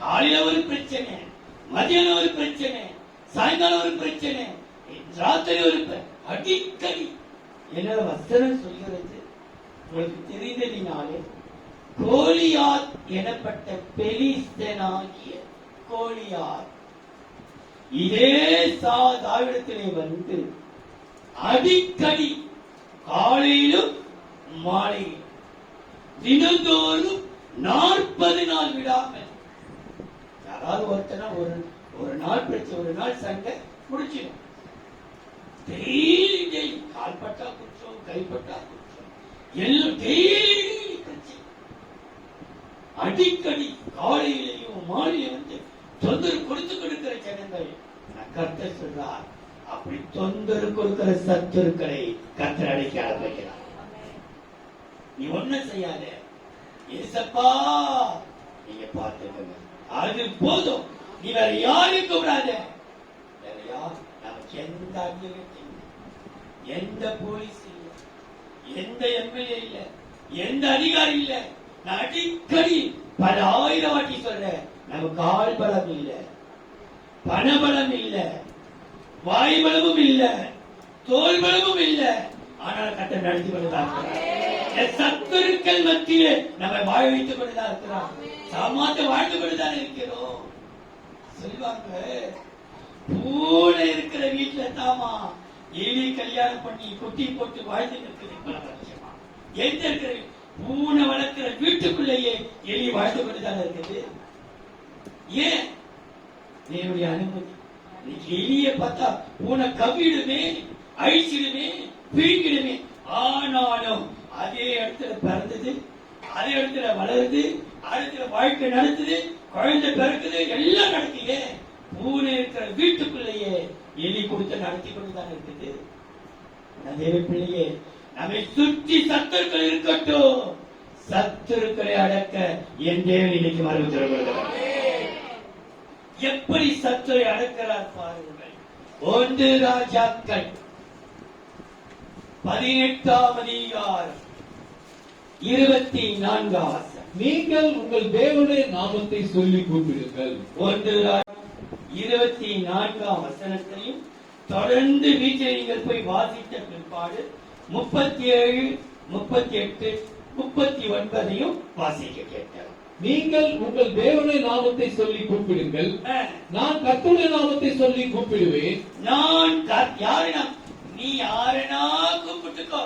காலையில ஒரு பிரச்சனை, மதியானம் ஒரு பிரச்சனை, சாயங்காலம் ஒரு பிரச்சனை, ராத்திரி ஒரு அடிக்கடி. என்ன வசனம் சொல்கிறது உங்களுக்கு தெரிந்ததினாலே, கோலியாத் எனப்பட்ட பெலிஸ்தனாகிய கோலியாத் இதே தாவிடத்திலே வந்து அடிக்கடி காலையிலும் மாலையிலும் தினந்தோறும் 40 நாள் விடாமல், யாராவது ஒருத்தனா ஒரு நாள் பிரச்சனை, ஒரு நாள் சண்டை முடிச்சிடும். டெய்லி கால்பட்டா குற்றம், கைப்பட்டா குற்றம், எல்லாம் டெய்லி பிரச்சனை. அடிக்கடி காலையிலையும் மாலையும் வந்து தொந்தரவு கொடுத்து கொடுக்கிற ஜனங்கள். கர்த்தர் சொல்றார், அப்படி தொந்தரவு கொடுக்கிற சத்துருக்களை கர்த்தர் அடைக்க ஆரம்பிக்கிறார். நீ ஒண்ணும் செய்யாத, ஏசப்பா நீங்க பார்த்துக்கோங்க, அது போதும். நீ வேற யாரையும் கூப்பிடாத. வேற யார், நமக்கு எந்த அங்கீகாரம், எந்த போலீஸ் இல்ல, எந்த எம்எல்ஏ இல்ல, எந்த அதிகாரி இல்ல. நான் அடிக்கடி பல ஆயிரம் வாட்டி சொல்றேன், நமக்கு ஆள் பலம் இல்ல, பணபலம் இல்ல, வாய் பலமும் இல்ல, தோல் பலமும் இல்ல. ஆனால் கர்த்தர் நடத்தி கொண்டுதான் இருக்கிறார். சத்துருக்கள் மத்தியிலே நம்மை வாழ வைத்துக் கொண்டுதான் இருக்கிறார். சாமாத்த வாழ்ந்து கொண்டுதான் இருக்கிறோம். சொல்லுவாங்க, பூனை இருக்கிற வீட்டுல தாமா எலி கல்யாணம் பண்ணி குட்டி போட்டு வாழ்ந்து இருக்குது பல வருஷமா. எந்த இருக்கிற பூனை வளர்க்கிற வீட்டுக்குள்ளேயே எலி வாழ்ந்து கொண்டுதான் இருக்குது. ஏன்? தேவனுடைய அனுமதி. எலிய பார்த்தா பூனை கவிடுமே, அழிச்சிடுமே, பிடிக்கிடுமே. ஆனாலும் அதே இடத்துல பிறந்தது, அதே இடத்துல வளருது, இடத்துல வாழ்க்கை நடத்துது, குழந்தை பிறக்குது, எல்லாம் நடக்குது. பூனை இருக்கிற வீட்டுக்குள்ளேயே எலி கொடுத்து நடத்தி கொண்டுதான் இருக்குது. தேவ பிள்ளையே, நம்மை சுற்றி சத்துருக்கள் இருக்கட்டும், சத்துருக்களை அடக்க என் தேவன் இன்னைக்கு மறுபடியும் திறக்கிறார். எப்படி சத்துரை அடக்கிறார் பாருங்கள். 1 ராஜாக்கள் 18ஆம் அதிகாரம் 24ஆம் வசனம். நீங்கள் உங்கள் தேவனுடைய நாமத்தை சொல்லி கூப்பிடுங்கள். 1 24ஆம் வசனத்தையும் தொடர்ந்து வீட்டில் நீங்கள் போய் வாசித்த பிற்பாடு 37, 38, 39ஐயும் வாசிக்க கேட்டார். நீங்கள் உங்கள் தேவனுடைய நாமத்தை சொல்லி கூப்பிடுங்கள். நான் கர்த்தருடைய நாமத்தை சொல்லி கூப்பிடுவேன். நான் யாருனா, நீ யாருனா கூப்பிட்டுக்கோ.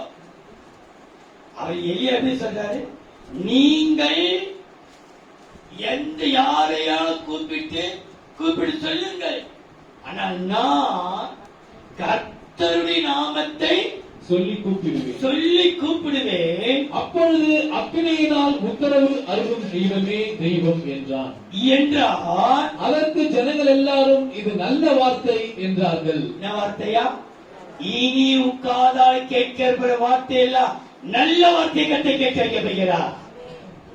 அவர் எலியா எப்படி சொல்றாரு, நீங்கள் எந்த யாரையாவது கூப்பிட்டு சொல்லுங்கள். ஆனால் நான் கர்த்தருடைய நாமத்தை சொல்லி கூப்பிடுவேன். அப்பொழுது அக்கினியினால் உத்தரவு அருளும் தெய்வமே தெய்வம் என்றான். அதற்கு ஜனங்கள் எல்லாரும் இது நல்ல வார்த்தை என்றார்கள். என்ன வார்த்தையா? இனி உட்காதால் கேட்கிற வார்த்தை எல்லாம் நல்ல வார்த்தை கத்தை கேட்க வைக்கிறார்.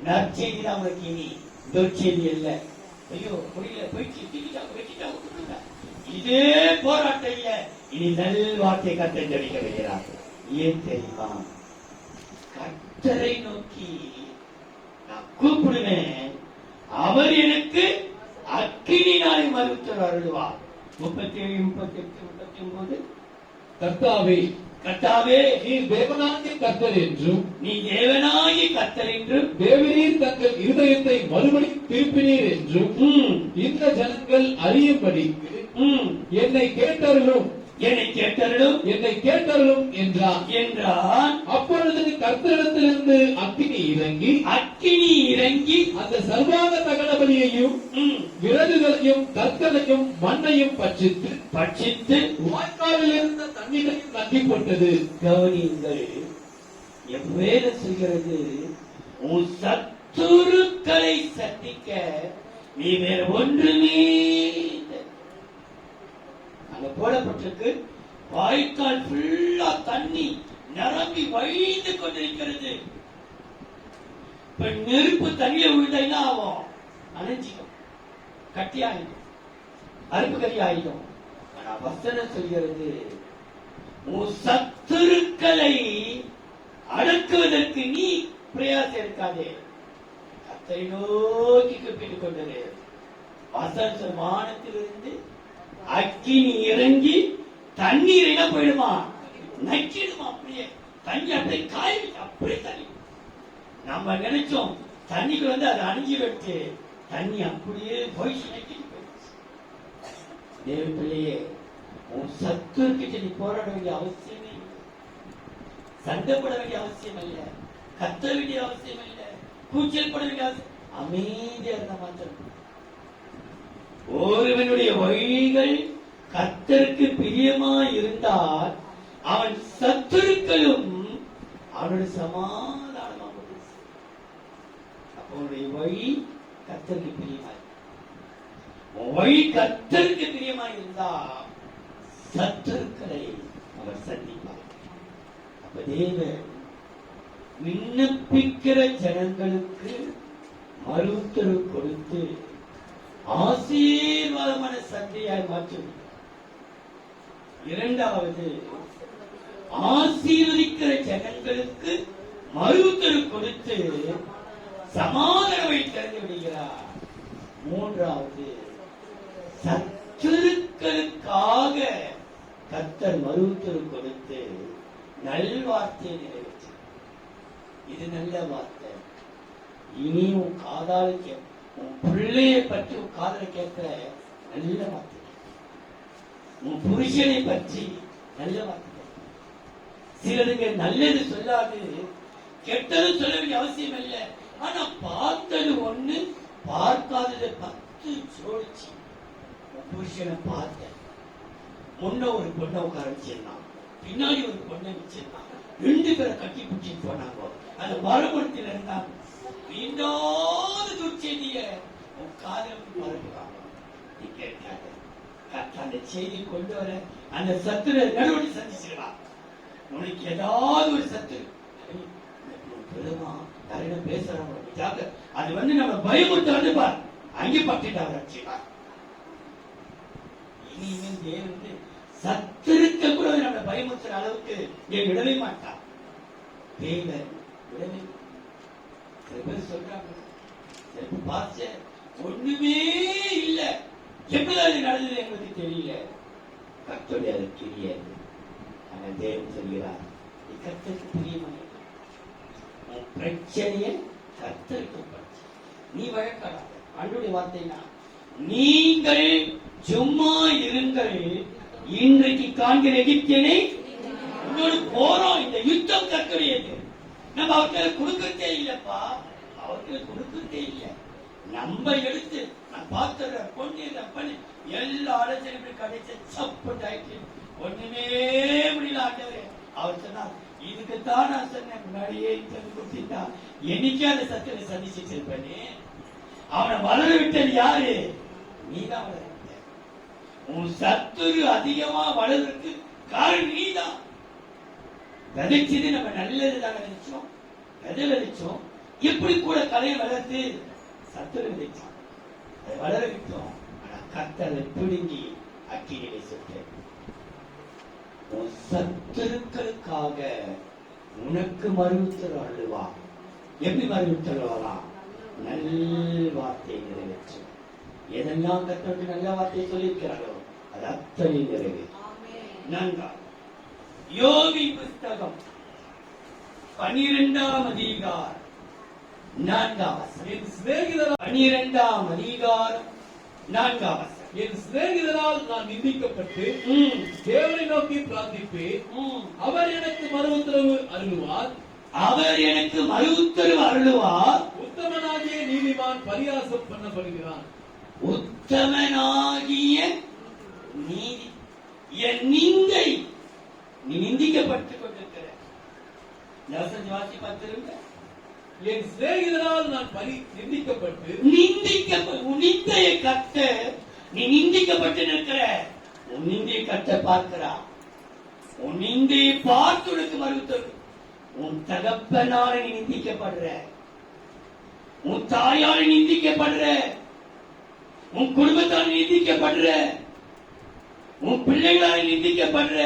நற்செய்தி தான் உங்களுக்கு இனி, துர்ச்செய்தி இல்ல. ஐயோ புரியல, போயிட்டு இதே போராட்டம் இல்ல, இனி நல் வார்த்தை கத்தை தெரிவிக்க வைக்கிறார். ஏன் தெரியுமா? கர்த்தரை நோக்கி நான் கூப்பிடுவேன், அவர் எனக்கு அக்கினினாலே மறுத்தர் அருள்வார். 37, 38, 39. கர்த்தாவே நீ தேவனாகிய கர்த்தர் என்றும் தேவரீர் தங்கள் இருதயத்தை மறுபடி திருப்பினீர் என்றும் இந்த ஜனங்கள் அறியும்படிக்கு என்னை கேட்டருளும் என்றான். அப்பொழுது கர்த்தரிடத்திலிருந்து அக்கினி இறங்கி அந்த சர்வாங்க தகன பலியையும் விறகுகளையும் கற்களையும் மண்ணையும் பட்சித்து வாய்க்காலில் இருந்த தண்ணீரையும் நக்கி போட்டது. கவனியுங்கள், எவ்வேறு செய்கிறது, உன் சத்துருக்களை சந்திக்க நீ வேற ஒன்றுமே அங்க போடப்பட்டிருக்கு. வாய்க்கால் ஃபுல்லா தண்ணி நிரம்பி வழிந்து கொண்டிருக்கிறது. இப்ப நெருப்பு தண்ணியில விழுந்தா என்ன ஆகும்? அணைஞ்சிக்கும், கட்டி ஆயிடும், அருப்பு கறி ஆயிடும். ஆனா வசனம் சொல்கிறது, உன் சத்துருக்களை அடக்குவதற்கு நீ பிரயாசம் எடுக்காதே, கர்த்தரை நோக்கி கூப்பிட்டுக் கொண்டது. வசனம் வானத்திலிருந்து அக்கினி இறங்கி தண்ணீர் என்ன போயிடுமா, நக்கிடுமா, அப்படியே தண்ணி அப்படியே காய் அப்படியே தண்ணி. நம்ம நினைச்சோம் தண்ணிக்கு வந்து அதை அணிஞ்சு வச்சு தண்ணி அப்படியே போய் நக்கிட்டு போயிடுச்சு. தேவ பிள்ளையே, உன் சத்துருக்கிட்ட நீ போராட வேண்டிய அவசியமே இல்லை, சண்டை போட வேண்டிய அவசியம் இல்லை, கத்த வேண்டிய அவசியம் இல்லை, கூச்சல் போட வேண்டிய அவசியம். அமைதியா இருந்த மாத்திரம் ஒருவனுடைய வழிகள் கர்த்தருக்கு பிரியமாய் இருந்தால் அவன் சத்துருக்களும் அவனுடைய சமாதானமாக இருக்கும். அப்ப உன்னுடைய வழி கர்த்தருக்கு பிரியமாய், உன் வழி கர்த்தருக்கு பிரியமாய் இருந்தா சத்துருக்களை அவர் சந்திப்பார். அப்ப தேவன் விண்ணப்பிக்கிற ஜனங்களுக்கு மறுத்தரவு கொடுத்து ஆசீர்வாதமான சந்தையாய் மாற்றும். இரண்டாவது, ஆசீர்வதிக்கிற ஜனங்களுக்கு மறுத்தரவு கொடுத்து சமாதானத்தை திறந்து விடுகிறார். மூன்றாவது, சத்துருக்களுக்காக கர்த்தர் மறுத்தரவு கொடுத்து நல்வார்த்தையை நிறைவேற்ற. இது நல்ல வார்த்தை. இனி உன் காதால உன் பிள்ளையை பற்றி உன் காதல கேட்கிற நல்ல வார்த்தை, உன் புருஷனை பற்றி நல்ல வார்த்தை. சிலருங்க நல்லது சொல்லாது கெட்டது சொல்ல வேண்டிய அவசியம் இல்லை. ஆனா பார்த்தது ஒண்ணு, பார்க்காதது 10 ஜோடிச்சு. உன் புருஷனை பார்த்த முன்ன ஒரு பொண்ணை உட்கார வச்சிருந்தான், பின்னாடி ஒரு பொண்ணை வச்சிருந்தான், 2 பேரை கட்டி பிடிச்சிட்டு போனாங்க. அந்த மறுபுறத்தில் இருந்தாங்க. இன்னொரு துர்ச்செய்திய உன் காதல் பரப்புவாங்க. நீ கேட்காத. அந்த செய்தி கொண்டு வர அந்த சத்துரு நடுவடி சந்திச்சிருவான். உனக்கு ஏதாவது ஒரு சத்து பெருமா யாரிடம் பேசுறாங்க, அது நம்ம பயமுறுத்த வந்து பார், அங்கே பட்டுட்டு அவர் அடிச்சுவார். இனிமேல் தேவன் சத்திருக்க கூட நம்ம பயமுறுத்துற அளவுக்கு என் விடவே மாட்டார். தேவன் விடவே. சில பேர் சொல்றாங்க, ஒண்ணுமே இல்ல, எப்படிதான் நடந்தது எங்களுக்கு தெரியல. கர்த்தருடைய அது தெரியாது. ஆனா தேவன் சொல்கிறார், நீ கர்த்தருக்கு பிரியமாக உன் பிரச்சனையை கர்த்தருக்கு பற்றி நீ வழக்காடாத. ஆண்டவருடைய வார்த்தைனா, நீங்கள் சும்மா இருங்கள், இன்றைக்கு காண்கிற எகிப்தியனை உன்னோடு போறோம். இந்த யுத்தம் கர்த்தருடையது. நம்ம அவர்களுக்கு கொடுக்கறதே இல்லப்பா, அவர்களுக்கு கொடுக்கறதே இல்லை. நம்ம எடுத்து நான் பார்த்துற பொண்ணு பண்ணி எல்லா ஆலோசனையும் கிடைச்ச சப்பட்டாயிட்டு ஒண்ணுமே முடியல. ஆண்டவரே அவர் சொன்னார், இதுக்குத்தான் நான் சொன்னேன், முன்னாடியே கொடுத்தா என்னைக்கே அந்த சத்தியத்தை சந்திச்சு பண்ணி அவனை வளர விட்டது யாரு? நீதான் வளர விட்ட. உன் சத்துரு அதிகமா வளர்றதுக்கு காரணம் நீதான். விதைச்சது நம்ம நல்லதுதான் விதைச்சோம், விதை விதைச்சோம். எப்படி கூட கலையை வளர்த்து சத்துரு விதைச்சோம், அதை வளர விட்டோம். ஆனா கர்த்தரை பிடுங்கி அக்கினியை சுட்டு. உன் சத்துருக்களுக்காக உனக்கு மறுத்தல் அழுவா. எப்படி மறுத்தல் வரலாம்? நல்ல வார்த்தை நிறைவேற்று. எதெல்லாம் கர்த்தருக்கு நல்ல வார்த்தையை சொல்லியிருக்கிறாரோ அது அத்தனை நிறைவேற்று. நன்றா யோபின் புஸ்தகம் 12ஆம் அதிகாரம் 4ஆம் வசனம். 12ஆம் அதிகாரம் 4ஆம் வசனம். என் சிநேகிதரால் நான் நிந்திக்கப்பட்டு தேவனை நோக்கி பிரார்த்திப்பேன், அவர் எனக்கு மறு உத்தரவு அருளுவார். அவர் எனக்கு மறு உத்தரவு அருளுவார். உத்தமனாகிய நீதிமான் பரியாசம் பண்ணப்படுகிறான். உத்தமனாகிய நீதி, என் நிந்தை, நீ நிந்திக்கப்பட்டுக் கொண்டிருக்கிற வாசி பார்த்திருந்த. என் சிநேகிதரால் நான் நிந்திக்கப்பட்டு நிந்தையை கத்த, நீ நிந்திக்கப்பட்டு நிற்கிற. உன் நிந்தையை கட்ட பார்க்கிறா. உன் நிந்தையை பார்த்து உனக்கு மறுத்தது. உன் தகப்பனால நீ நிந்திக்கப்படுற, உன் தாயால நிந்திக்கப்படுற, உன் குடும்பத்தால் நிந்திக்கப்படுற, உன் பிள்ளைகளால நிந்திக்கப்படுற,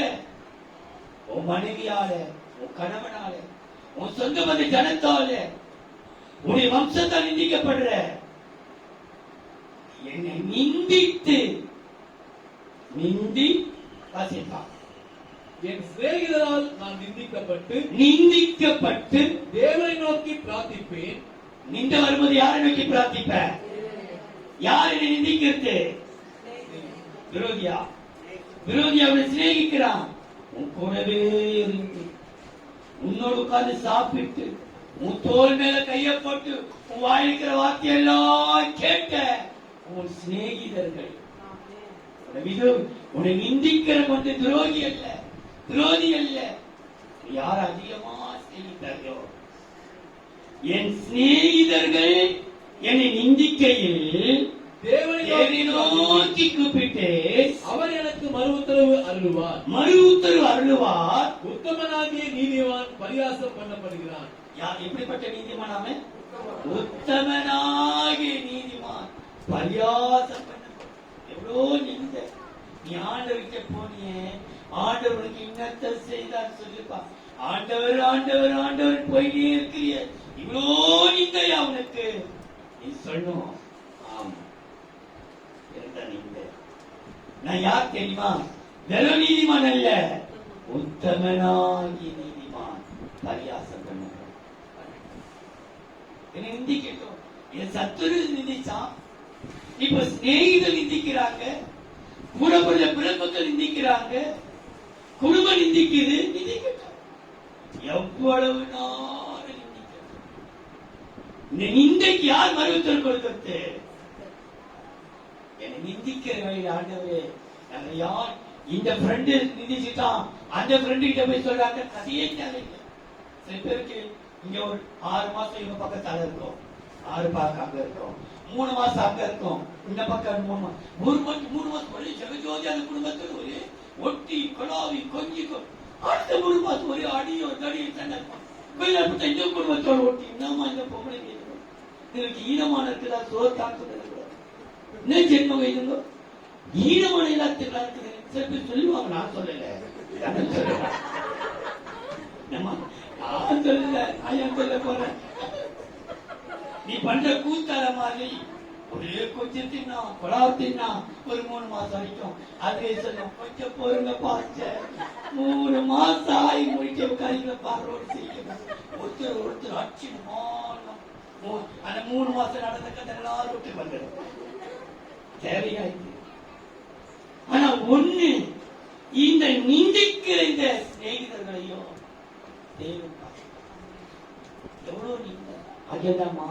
உன் மனைவியால, உன் கணவனால, உன் சொந்த பந்த ஜனத்தால, உன்னுடைய வம்சத்தால் நிந்திக்கப்படுற. என்னை நிந்தித்து வாசிப்பான். என் சிநேகிதரால் நான் நிந்திக்கப்பட்டு தேவனை நோக்கி பிரார்த்திப்பேன். நின்று வரும்போது யாரை நோக்கி பிரார்த்திப்ப? யார் என்னை நிந்திக்கிறது? விரோதியா? விரோதியா அவனை சிநேகிக்கிறான். உன் கூடவே இருந்து உன்னோடு உட்கார்ந்து சாப்பிட்டு உன் தோல் மேல கைய போட்டு உன் வாயிருக்கிற வார்த்தையெல்லாம் கேட்ட உன் சிநேகிதர்கள் உன்னை நிந்திக்கிறவன் வந்து துரோகி அல்ல, துரோகி அல்ல. யார் அதிகமா செய்தார்களோ, என் சிநேகிதர்கள் என்னை நிந்திக்கையில் தேவனை நோக்கி கூப்பிட்டு அவர் எனக்கு மறு உத்தரவு அருளுவார். மறு உத்தரவு அருளுவார். உத்தமனாகிய நீதிமான் பரியாசம் பண்ணப்படுகிறான். யார் எப்படிப்பட்ட நீதிமான்? அவன் உத்தமனாகிய நீதிமான் பரியாசம் பண்ணப்படும். எவ்வளோ நிந்த நீ ஆண்டவர்கிட்ட போனியே, ஆண்டவருக்கு இன்னத்தை செய்தார் சொல்லிப்பா. ஆண்டவர் ஆண்டவர் ஆண்டவர் போயிட்டே இருக்கிறிய, இவ்வளோ நிந்தையா உனக்கு? நீ சொல்லணும், ஆமா நிந்தை. நான் யார் தெரியுமா? வெறும் நீதிமான் அல்ல, உத்தமனாகிய நீதிமான் பரியாசம் பண்ண. என்னை நிந்திக்கட்டும், என் சத்துரு நிந்திச்சான், இப்ப சிநேகிதர் நிந்திக்கிறாங்க, கூட பிறந்த பிறப்புகள் நிந்திக்கிறாங்க, குடும்பம் நிந்திக்குது, நிந்திக்கட்டும். எவ்வளவு நாள் நிந்திக்கட்டும். இந்த நிந்தைக்கு யார் மறுத்தல் கொடுக்கிறது? என்னை நிந்திக்கிற வழியில் ஆண்டவே, யார் இந்த ஃப்ரெண்டு நிந்திச்சுட்டான், அந்த ஃப்ரெண்டு கிட்ட போய் சொல்றாங்க, கதையே தேவையில்லை. சில பேருக்கு இங்க ஒரு 6 மாசம் இவங்க பக்கத்தால இருக்கும், 6 பாக்க அங்க இருக்கும், 3 மாசம் அங்க இருக்கும், இந்த பக்கம் 3 மாசம், 3 மாசம் ஒரே ஜெகஜோதி அந்த குடும்பத்தில் ஒரே ஒட்டி கொலாவி கொஞ்சி அடுத்த 3 மாசம் ஒரே அடியோ தடியோ சண்டை இருக்கும். இந்த குடும்பத்தோட ஒட்டி என்னமா இந்த பொம்பளை இதுக்கு ஈனமான இருக்குதா? சோத்தாக்குறது என்ன ஜென்மம் வைதுங்க? ஈனமான எல்லாத்துக்கு இருக்குது. சில பேர் சொல்லுவாங்க, நான் சொல்லல, நான் சொல்லல, நான் சொல்ல போறேன். நீ பண்ற கூத்தால மாதிரி ஒரே கொஞ்சம் தின்னா கொலாவத்தின்னா ஒரு 3 மாசம் வரைக்கும் அதே சொல்லும், கொஞ்சம் பொருங்க பார்த்த 3 மாசம் ஆகி முடிக்க உட்காரிங்கள பார்வோடு செய்யணும். ஒருத்தர் அச்சு அந்த 3 மாசம் நடந்த கதை எல்லாரும் விட்டு பண்றது தேவையாயிருக்கு. ஆனா ஒண்ணு, இந்த நிந்திக்கிற இந்த சிநேகிதர்களையும் தேவன் எவ்வளவு நீங்க அதேதாமா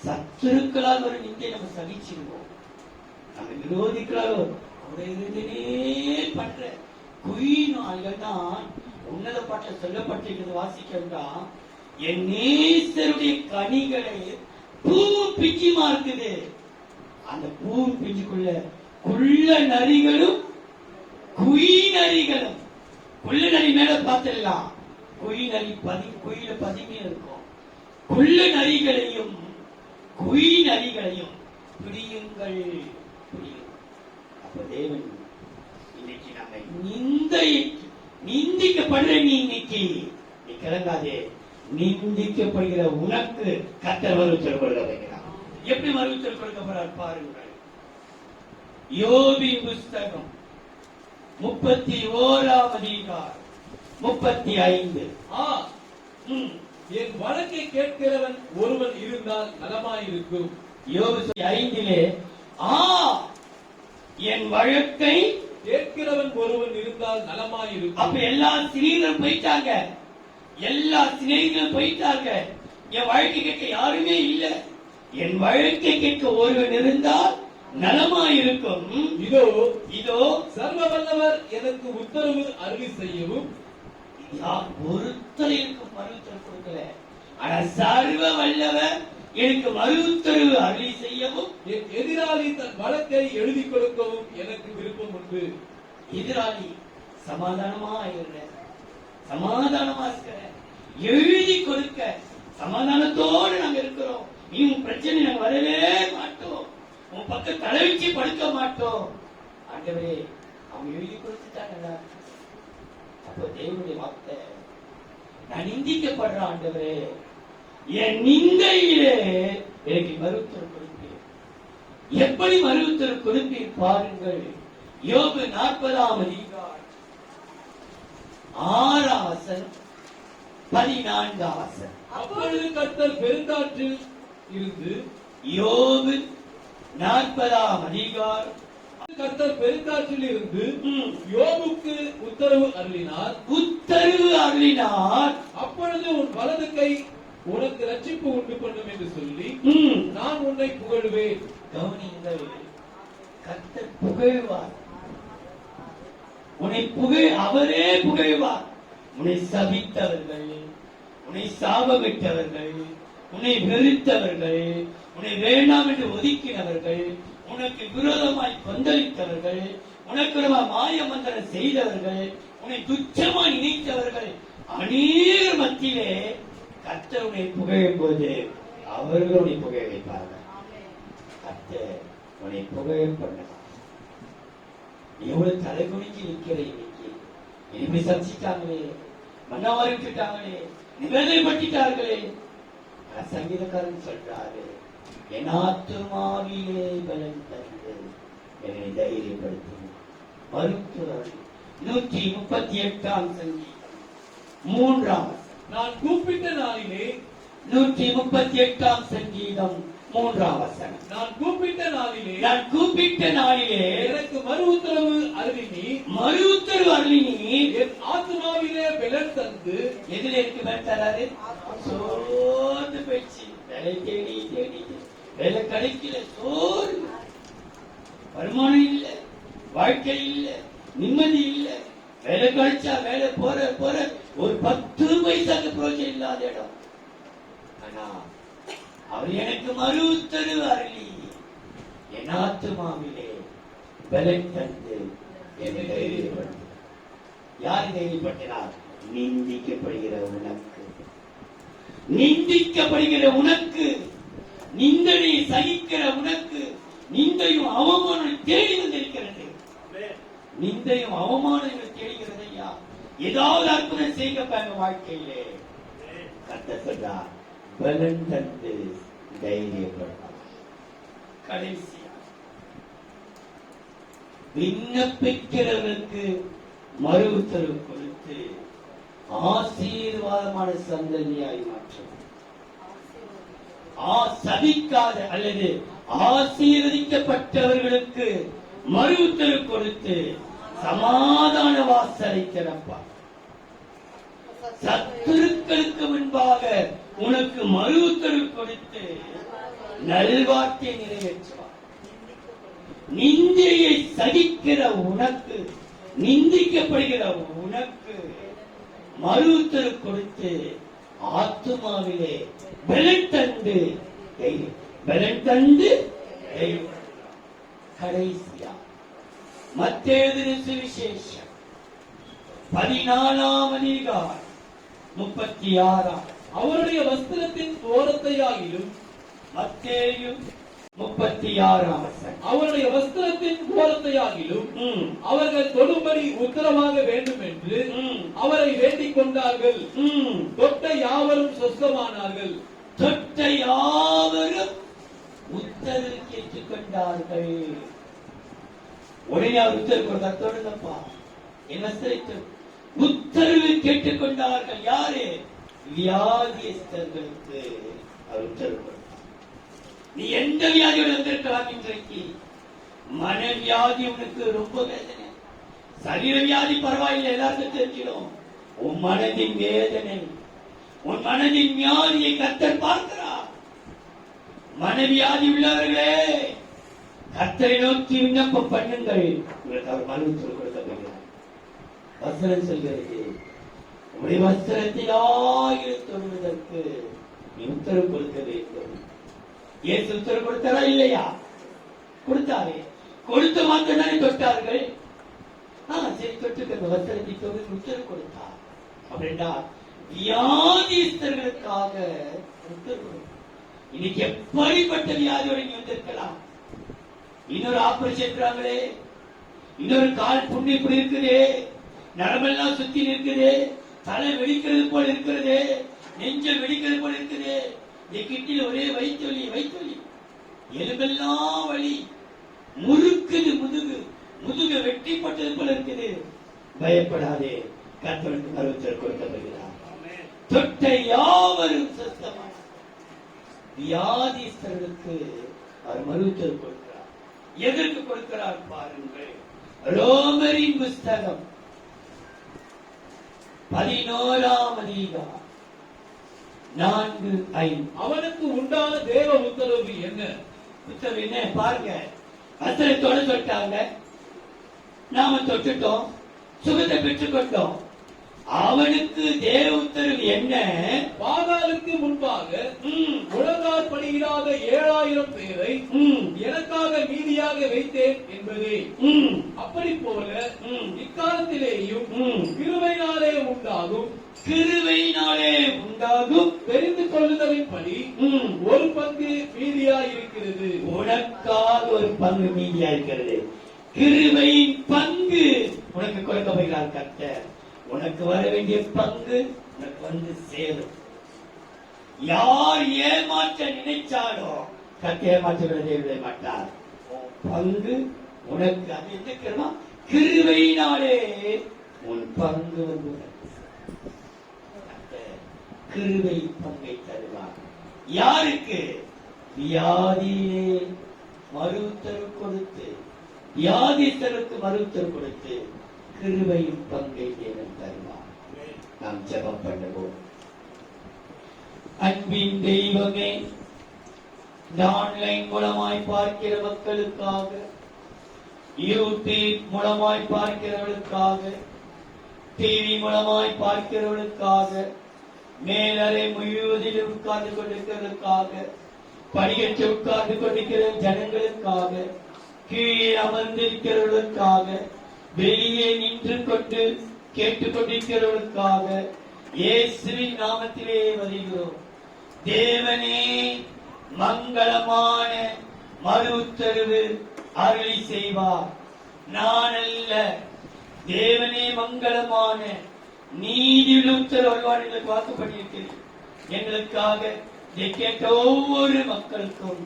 சத்துருக்களால் ஒரு நிந்தை நம்ம சகிச்சிருவோம். நம்ம விரோதிகளால் அவருடனே பண்ற குயினால்தான் உன்னத பாட்டில் சொல்லப்பட்டிருக்கிறது. வாசிக்கிறதா, என் நேசருடைய கனிகளை பூ பிஞ்சுமா இருக்குது. அந்த பூ பிஞ்சுக்குள்ள குள்ள நரிகளும் குயின் நரிகளும், குள்ள நரி மேல பார்த்திடலாம், குயின் நரி குயில பதுங்கி இருக்கும். குள்ள நரிகளையும் குயின் நரிகளையும் பிடியுங்கள். அப்ப தேவன் இன்னைக்கு நம்ம நிந்திக்கப்படுற நீ இன்னைக்கு நீ கிளங்காதே. நிந்திக்கப்படுகிற உனக்கு கர்த்தர் மறுத்தல் கொடுக்க வைக்கிறார். எப்படி மறுத்தல் கொடுக்கப்படுறார் பாருங்கள். யோபின் புஸ்தகம் 31ஆம் அதிகாரம் 35. என் வழக்கை கேட்கிறவன் ஒருவன் இருந்தால் நலமாயிருக்கும். யோபு 5 என் வழக்கை கேட்கிறவன் ஒருவன் இருந்தால் நலமாயிருக்கும். அப்ப எல்லா சிநேகிதரும் போயிட்டாங்க, எல்லா சிநேகிதரும் போயிட்டாங்க. என் வழக்கை கேட்க யாருமே இல்ல. என் வழக்கை கேட்க ஒருவன் இருந்தால் நலமாயிருக்கும். இதோ இதோ சர்வ வல்லவர் எனக்கு உத்தரவு அருளி செய்யவும். ஒருத்தருக்கு மறுத்தல் கொடுக்கல, ஆனா சர்வ வல்லவர் எனக்கு மறு உத்தரவு அருளி செய்யவும், என் எதிராளி தன் வழக்கை எழுதி கொடுக்கவும் எனக்கு விருப்பம் உண்டு. எதிராளி சமாதானமா இருக்கிற எழுதி கொடுக்க சமாதானத்தோடு நாங்க இருக்கிறோம். இன்னும் பிரச்சனை நாங்க வரவே மாட்டோம், உன் பக்கம் தலை வச்சு படுக்க மாட்டோம். ஆண்டவரே அவங்க எழுதி கொடுத்துட்டாங்க. அப்போ தேவனுடைய வார்த்தை, நான் நிந்திக்கப்படுற ஆண்டவரே, என் நிந்தையிலே எனக்கு மறுத்தல் கொடுப்பீர். எப்படி மறுத்தல் கொடுப்பீர் பாருங்கள். யோபு 40ஆம் அதிகாரம் 6ஆம் வசனம் 14ஆம் வசனம். அப்பொழுது கர்த்தர் பெருங்காற்றில் இருந்து, யோபு 40ஆம் அதிகாரம், கர்த்தர் பெருங்காற்றில் இருந்து யோபுக்கு உத்தரவு அருளினார். அப்பொழுது உன் வலது கை உனக்கு ரட்சிப்பு உண்டு பண்ணும் என்று சொல்லி நான் உன்னை புகழ்வேன். கவனிங்கள், கர்த்தர் புகழ்வார். அவரே புகழ்வார். உன்னை சபித்தவர்கள், உன்னை சாபமிட்டவர்கள், உன்னை வெறுத்தவர்கள், உன்னை வேண்டாம் என்று ஒதுக்கினவர்கள், உனக்கு விரோதமாய் கொந்தளித்தவர்கள், உனக்கு மாய மந்திரம் செய்தவர்கள், உன்னை துச்சமாய் நினைத்தவர்கள் அநேகர் மத்தியிலே கர்த்தர் உன்னை புகழும் போது அவர்கள் உன்னை புகழ வைப்பார்கள். கர்த்தர் உன்னை புகழ பண்ணலாம். எவ்வளவு தலை குனிஞ்சு நிக்கிற இன்னைக்கு இப்படி சர்ச்சிட்டாங்களே, மன்னவாரி விட்டுட்டாங்களே, நிவேதனைப்பட்டார்களே. சங்கீதக்காரன் சொல்றாரு, என் ஆத்துமாவிலே பலன் தந்து என்னை தைரியப்படுத்தும். மருத்துவர் 138ஆம் சங்கீதம் 3ஆம். நான் கூப்பிட்ட நாளிலே 138ஆம் சங்கீதம் 3ஆம் வசனம். நான் கூப்பிட்ட நாளிலே எனக்கு மறு உத்தரவு அருளினி என் ஆத்மாவிலே பலன் தந்து. எதில் இருக்கு பலன் தராது? சோர்ந்து போயிடுச்சு. வேலை தேடி வேலை கிடைக்கல, சோர்வு, வருமானம் இல்ல, வாழ்க்கை இல்ல, நிம்மதி இல்ல. வேலை கிடைச்சா வேலை போற ஒரு 10 பைசாக்கு பிரோஜனம் இல்லாத இடம். ஆனா அவர் எனக்கு மறு உத்தரவு அருளி என் ஆத்துமாவிலே பலன் தந்து என்னை தைரியப்படுத்தினார். யார் தைரியப்படுத்தினார்? நிந்திக்கப்படுகிற உனக்கு, நிந்தனை சகிக்கிற உனக்கு நிந்தையும் அவமானம் தேடி வந்திருக்கிறது. நிந்தையும் அவமானங்கள் தேடுகிறது. ஐயா, ஏதாவது அற்புதம் செய்யப்பாங்க வாழ்க்கையிலே. கர்த்தர் சொல்றார், பலன் தந்து தைரியப்படுத்தார். கடைசியா விண்ணப்பிக்கிறவர்களுக்கு மறு உத்தரவு கொடுத்து ஆசீர்வாதமான சந்ததியாய் மாற்றும். சபிக்காத அல்லது ஆசீர்வதிக்கப்பட்டவர்களுக்கு மறு உத்தரவு கொடுத்து சமாதான வாசலை திறப்பார். சத்துருக்களுக்கு முன்பாக உனக்கு மறு உத்தரவு கொடுத்து நல்வாழ்க்கையை நிறைவேற்றுவார். நிந்தையை சகிக்கிற உனக்கு, நிந்திக்கப்படுகிற உனக்கு மறு உத்தரவு கொடுத்து ஆத்துமாவிலே பலன் தந்து கடைசியா மத்தேயு சுவிசேஷம் 14ஆம் அதிகாரம் 36ஆம். அவருடைய வஸ்திரத்தின் ஓரத்தையாகிலும். மத்தேயு 36ஆம் வசனம். அவருடைய வஸ்திரத்தின் ஓரத்தையாகிலும் அவர்கள் தொடும்படி உத்தரவாக வேண்டும் என்று அவரை வேண்டிக் கொண்டார்கள். தொட்ட யாவரும் சொஸ்தமானார்கள். தொட்ட யாவரும் உத்தரவு கேட்டுக்கொண்டார்கள். உடனே அவர் உத்தரவு கொடுத்தார். தொடங்கப்பா, என் வஸ்திரத்தை உத்தரவு கேட்டுக்கொண்டார்கள். யாரு? வியாதியஸ்தர்களுக்கு அவர் உத்தரவு கொடுத்தார். நீ எந்த வியாதியோட வந்திருக்கலாம் இன்றைக்கு? மனவியாதி உனக்கு ரொம்ப வேதனை. சரீர வியாதி பரவாயில்லை, எல்லாருக்கும் தெரிஞ்சிடும். உன் மனதின் வேதனை, உன் மனதின் வியாதியை கர்த்தர் பார்க்கிறார். மனவியாதி உள்ளவர்களே, கர்த்தரை நோக்கி விண்ணப்பம் பண்ணுங்கள். உங்களுக்கு அவர் மனு உத்தரவு கொடுக்கப்படுகிறார். வசனம் சொல்கிறது, உங்களுடைய வஸ்திரத்தை ஆயிரம் தொடுவதற்கு நீ உத்தரவு கொடுக்க வேண்டும். ஏசு உத்தரவு கொடுத்தாரா இல்லையா? கொடுத்தாரே. கொடுத்த மாத்திரம் தானே தொட்டார்கள். சரி, தொட்டுக்க வஸ்திரத்தை தொடு உத்தரவு கொடுத்தார். அப்படின்னா வியாதிஸ்தர்களுக்காக உத்தரவு. இன்னைக்கு எப்படிப்பட்ட வியாதியோட நீ வந்திருக்கலாம். இன்னொரு ஆபரேஷன், இன்னொரு கால் புண்ணு இப்படி இருக்குது, நரம்பெல்லாம் சுத்தி இருக்குது, தலை வெடிக்கிறது போல இருக்கிறது, நெஞ்ச வெடிக்கிறது போல இருக்குது, கிட்டில் ஒரே வயிற்று வலி, எலும்பெல்லாம் வலி, முறுக்குது, முதுகு வெட்டிப்பட்டது போல இருக்குது. பயப்படாதே, கர்த்தருக்கு மருத்துவர் கொடுக்கப்படுகிறார். தொட்ட யாவரும் சுத்தமான. வியாதிஸ்தர்களுக்கு அவர் மருத்துவர் கொடுக்கிறார். எதற்கு கொடுக்கிறார் பாருங்கள். ரோமரின் புஸ்தகம் 11ஆம் அதிகாரம் 4-5. அவனுக்கு உண்டான தேவ உத்தரவு என்ன? உத்தரவு என்ன பாருங்க. வஸ்திரத்தோட தொட்டாங்க, நாம தொட்டுட்டோம், சுகத்தை பெற்றுக் கொண்டோம். அவனுக்கு தேவ உத்தரவு என்ன? பாகாலுக்கு முன்பாக முழங்கால் படியிடாத 7000 பேரை எனக்காக மீதியாக வைத்தேன் என்பதே. அப்படி போல இக்காலத்திலேயும் கிருபையினாலே உண்டாகும் தெரிந்து கொள்ளுதலின்படி ஒரு பங்கு மீதியாயிருக்கிறது. உனக்காக ஒரு பங்கு மீதியாயிருக்கிறது. கிருபையின் பங்கு உனக்கு கொடுக்கப்படுகிறார் கர்த்தர். உனக்கு வர வேண்டிய பங்கு உனக்கு வந்து சேரும். யார் ஏமாற்ற நினைச்சாலும் கர்த்தர் ஏமாற்ற விட மாட்டார். பங்கு உனக்கு அது என்ன? கிருபையினாலே உன் பங்கு வந்து கிருபை பங்கை தருவார். யாருக்கு? வியாதியிலே மருத்துவ கொடுத்து, வியாதித்தருக்கு மருத்துவ கொடுத்து கிருபையின் பங்கை தேவன் தருவார். நாம் ஜெபம் பண்ணுவோம். அன்பின் தெய்வமே, ஆன்லைன் மூலமாய் பார்க்கிற மக்களுக்காக, யூடியூப் மூலமாய் பார்க்கிறவர்களுக்காக, டிவி மூலமாய் பார்க்கிறவர்களுக்காக, மேலறை முழுவதிலும் உட்கார்ந்து கொண்டிருக்கிறதுக்காக, படிக்கட்டு உட்கார்ந்து கொண்டிருக்கிற ஜனங்களுக்காக, கீழே அமர்ந்திருக்கிறவர்களுக்காக, வெளியே நின்று கொண்டு கேட்டுக்கொண்டிருக்கிறவர்களுக்காக இயேசுவின் நாமத்திலே வருகிறோம். தேவனே, மங்களமான மறு உத்தரவு அருளி செய்வார். நான் அல்ல, தேவனே மங்களமான நீதியுள்ள உத்தரவு வருவார். எங்களுக்கு வாக்குப்பட்டிருக்கிறது. எங்களுக்காக இதை கேட்ட ஒவ்வொரு மக்களுக்கும்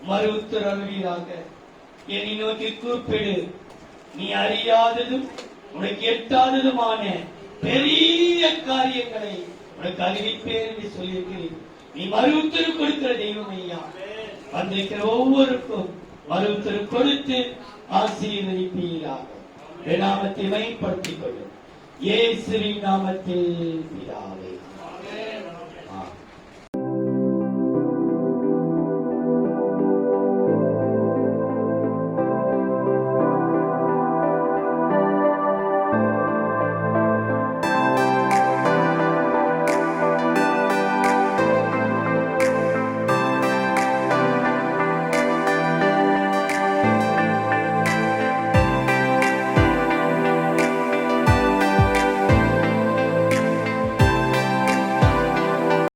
மறு உத்தரவு அருள்வீராக. என்னை நோக்கி கூப்பிடு. நீ அறியாததும் உனக்கு எட்டாததுமான பெரிய காரியங்களை உனக்கு அறிவிப்பேன் என்று சொல்லியிருக்கிறேன். நீ மறு உத்தரவு கொடுக்கிற தெய்வம் ஐயா. வந்திருக்கிற ஒவ்வொருக்கும் மறு உத்தரவு கொடுத்து ஆசீர்வதிப்பீராக. நாமத்தை மேம்படுத்திக் கொள்ளும். இயேசுவின் நாமத்தில் பிதாவே.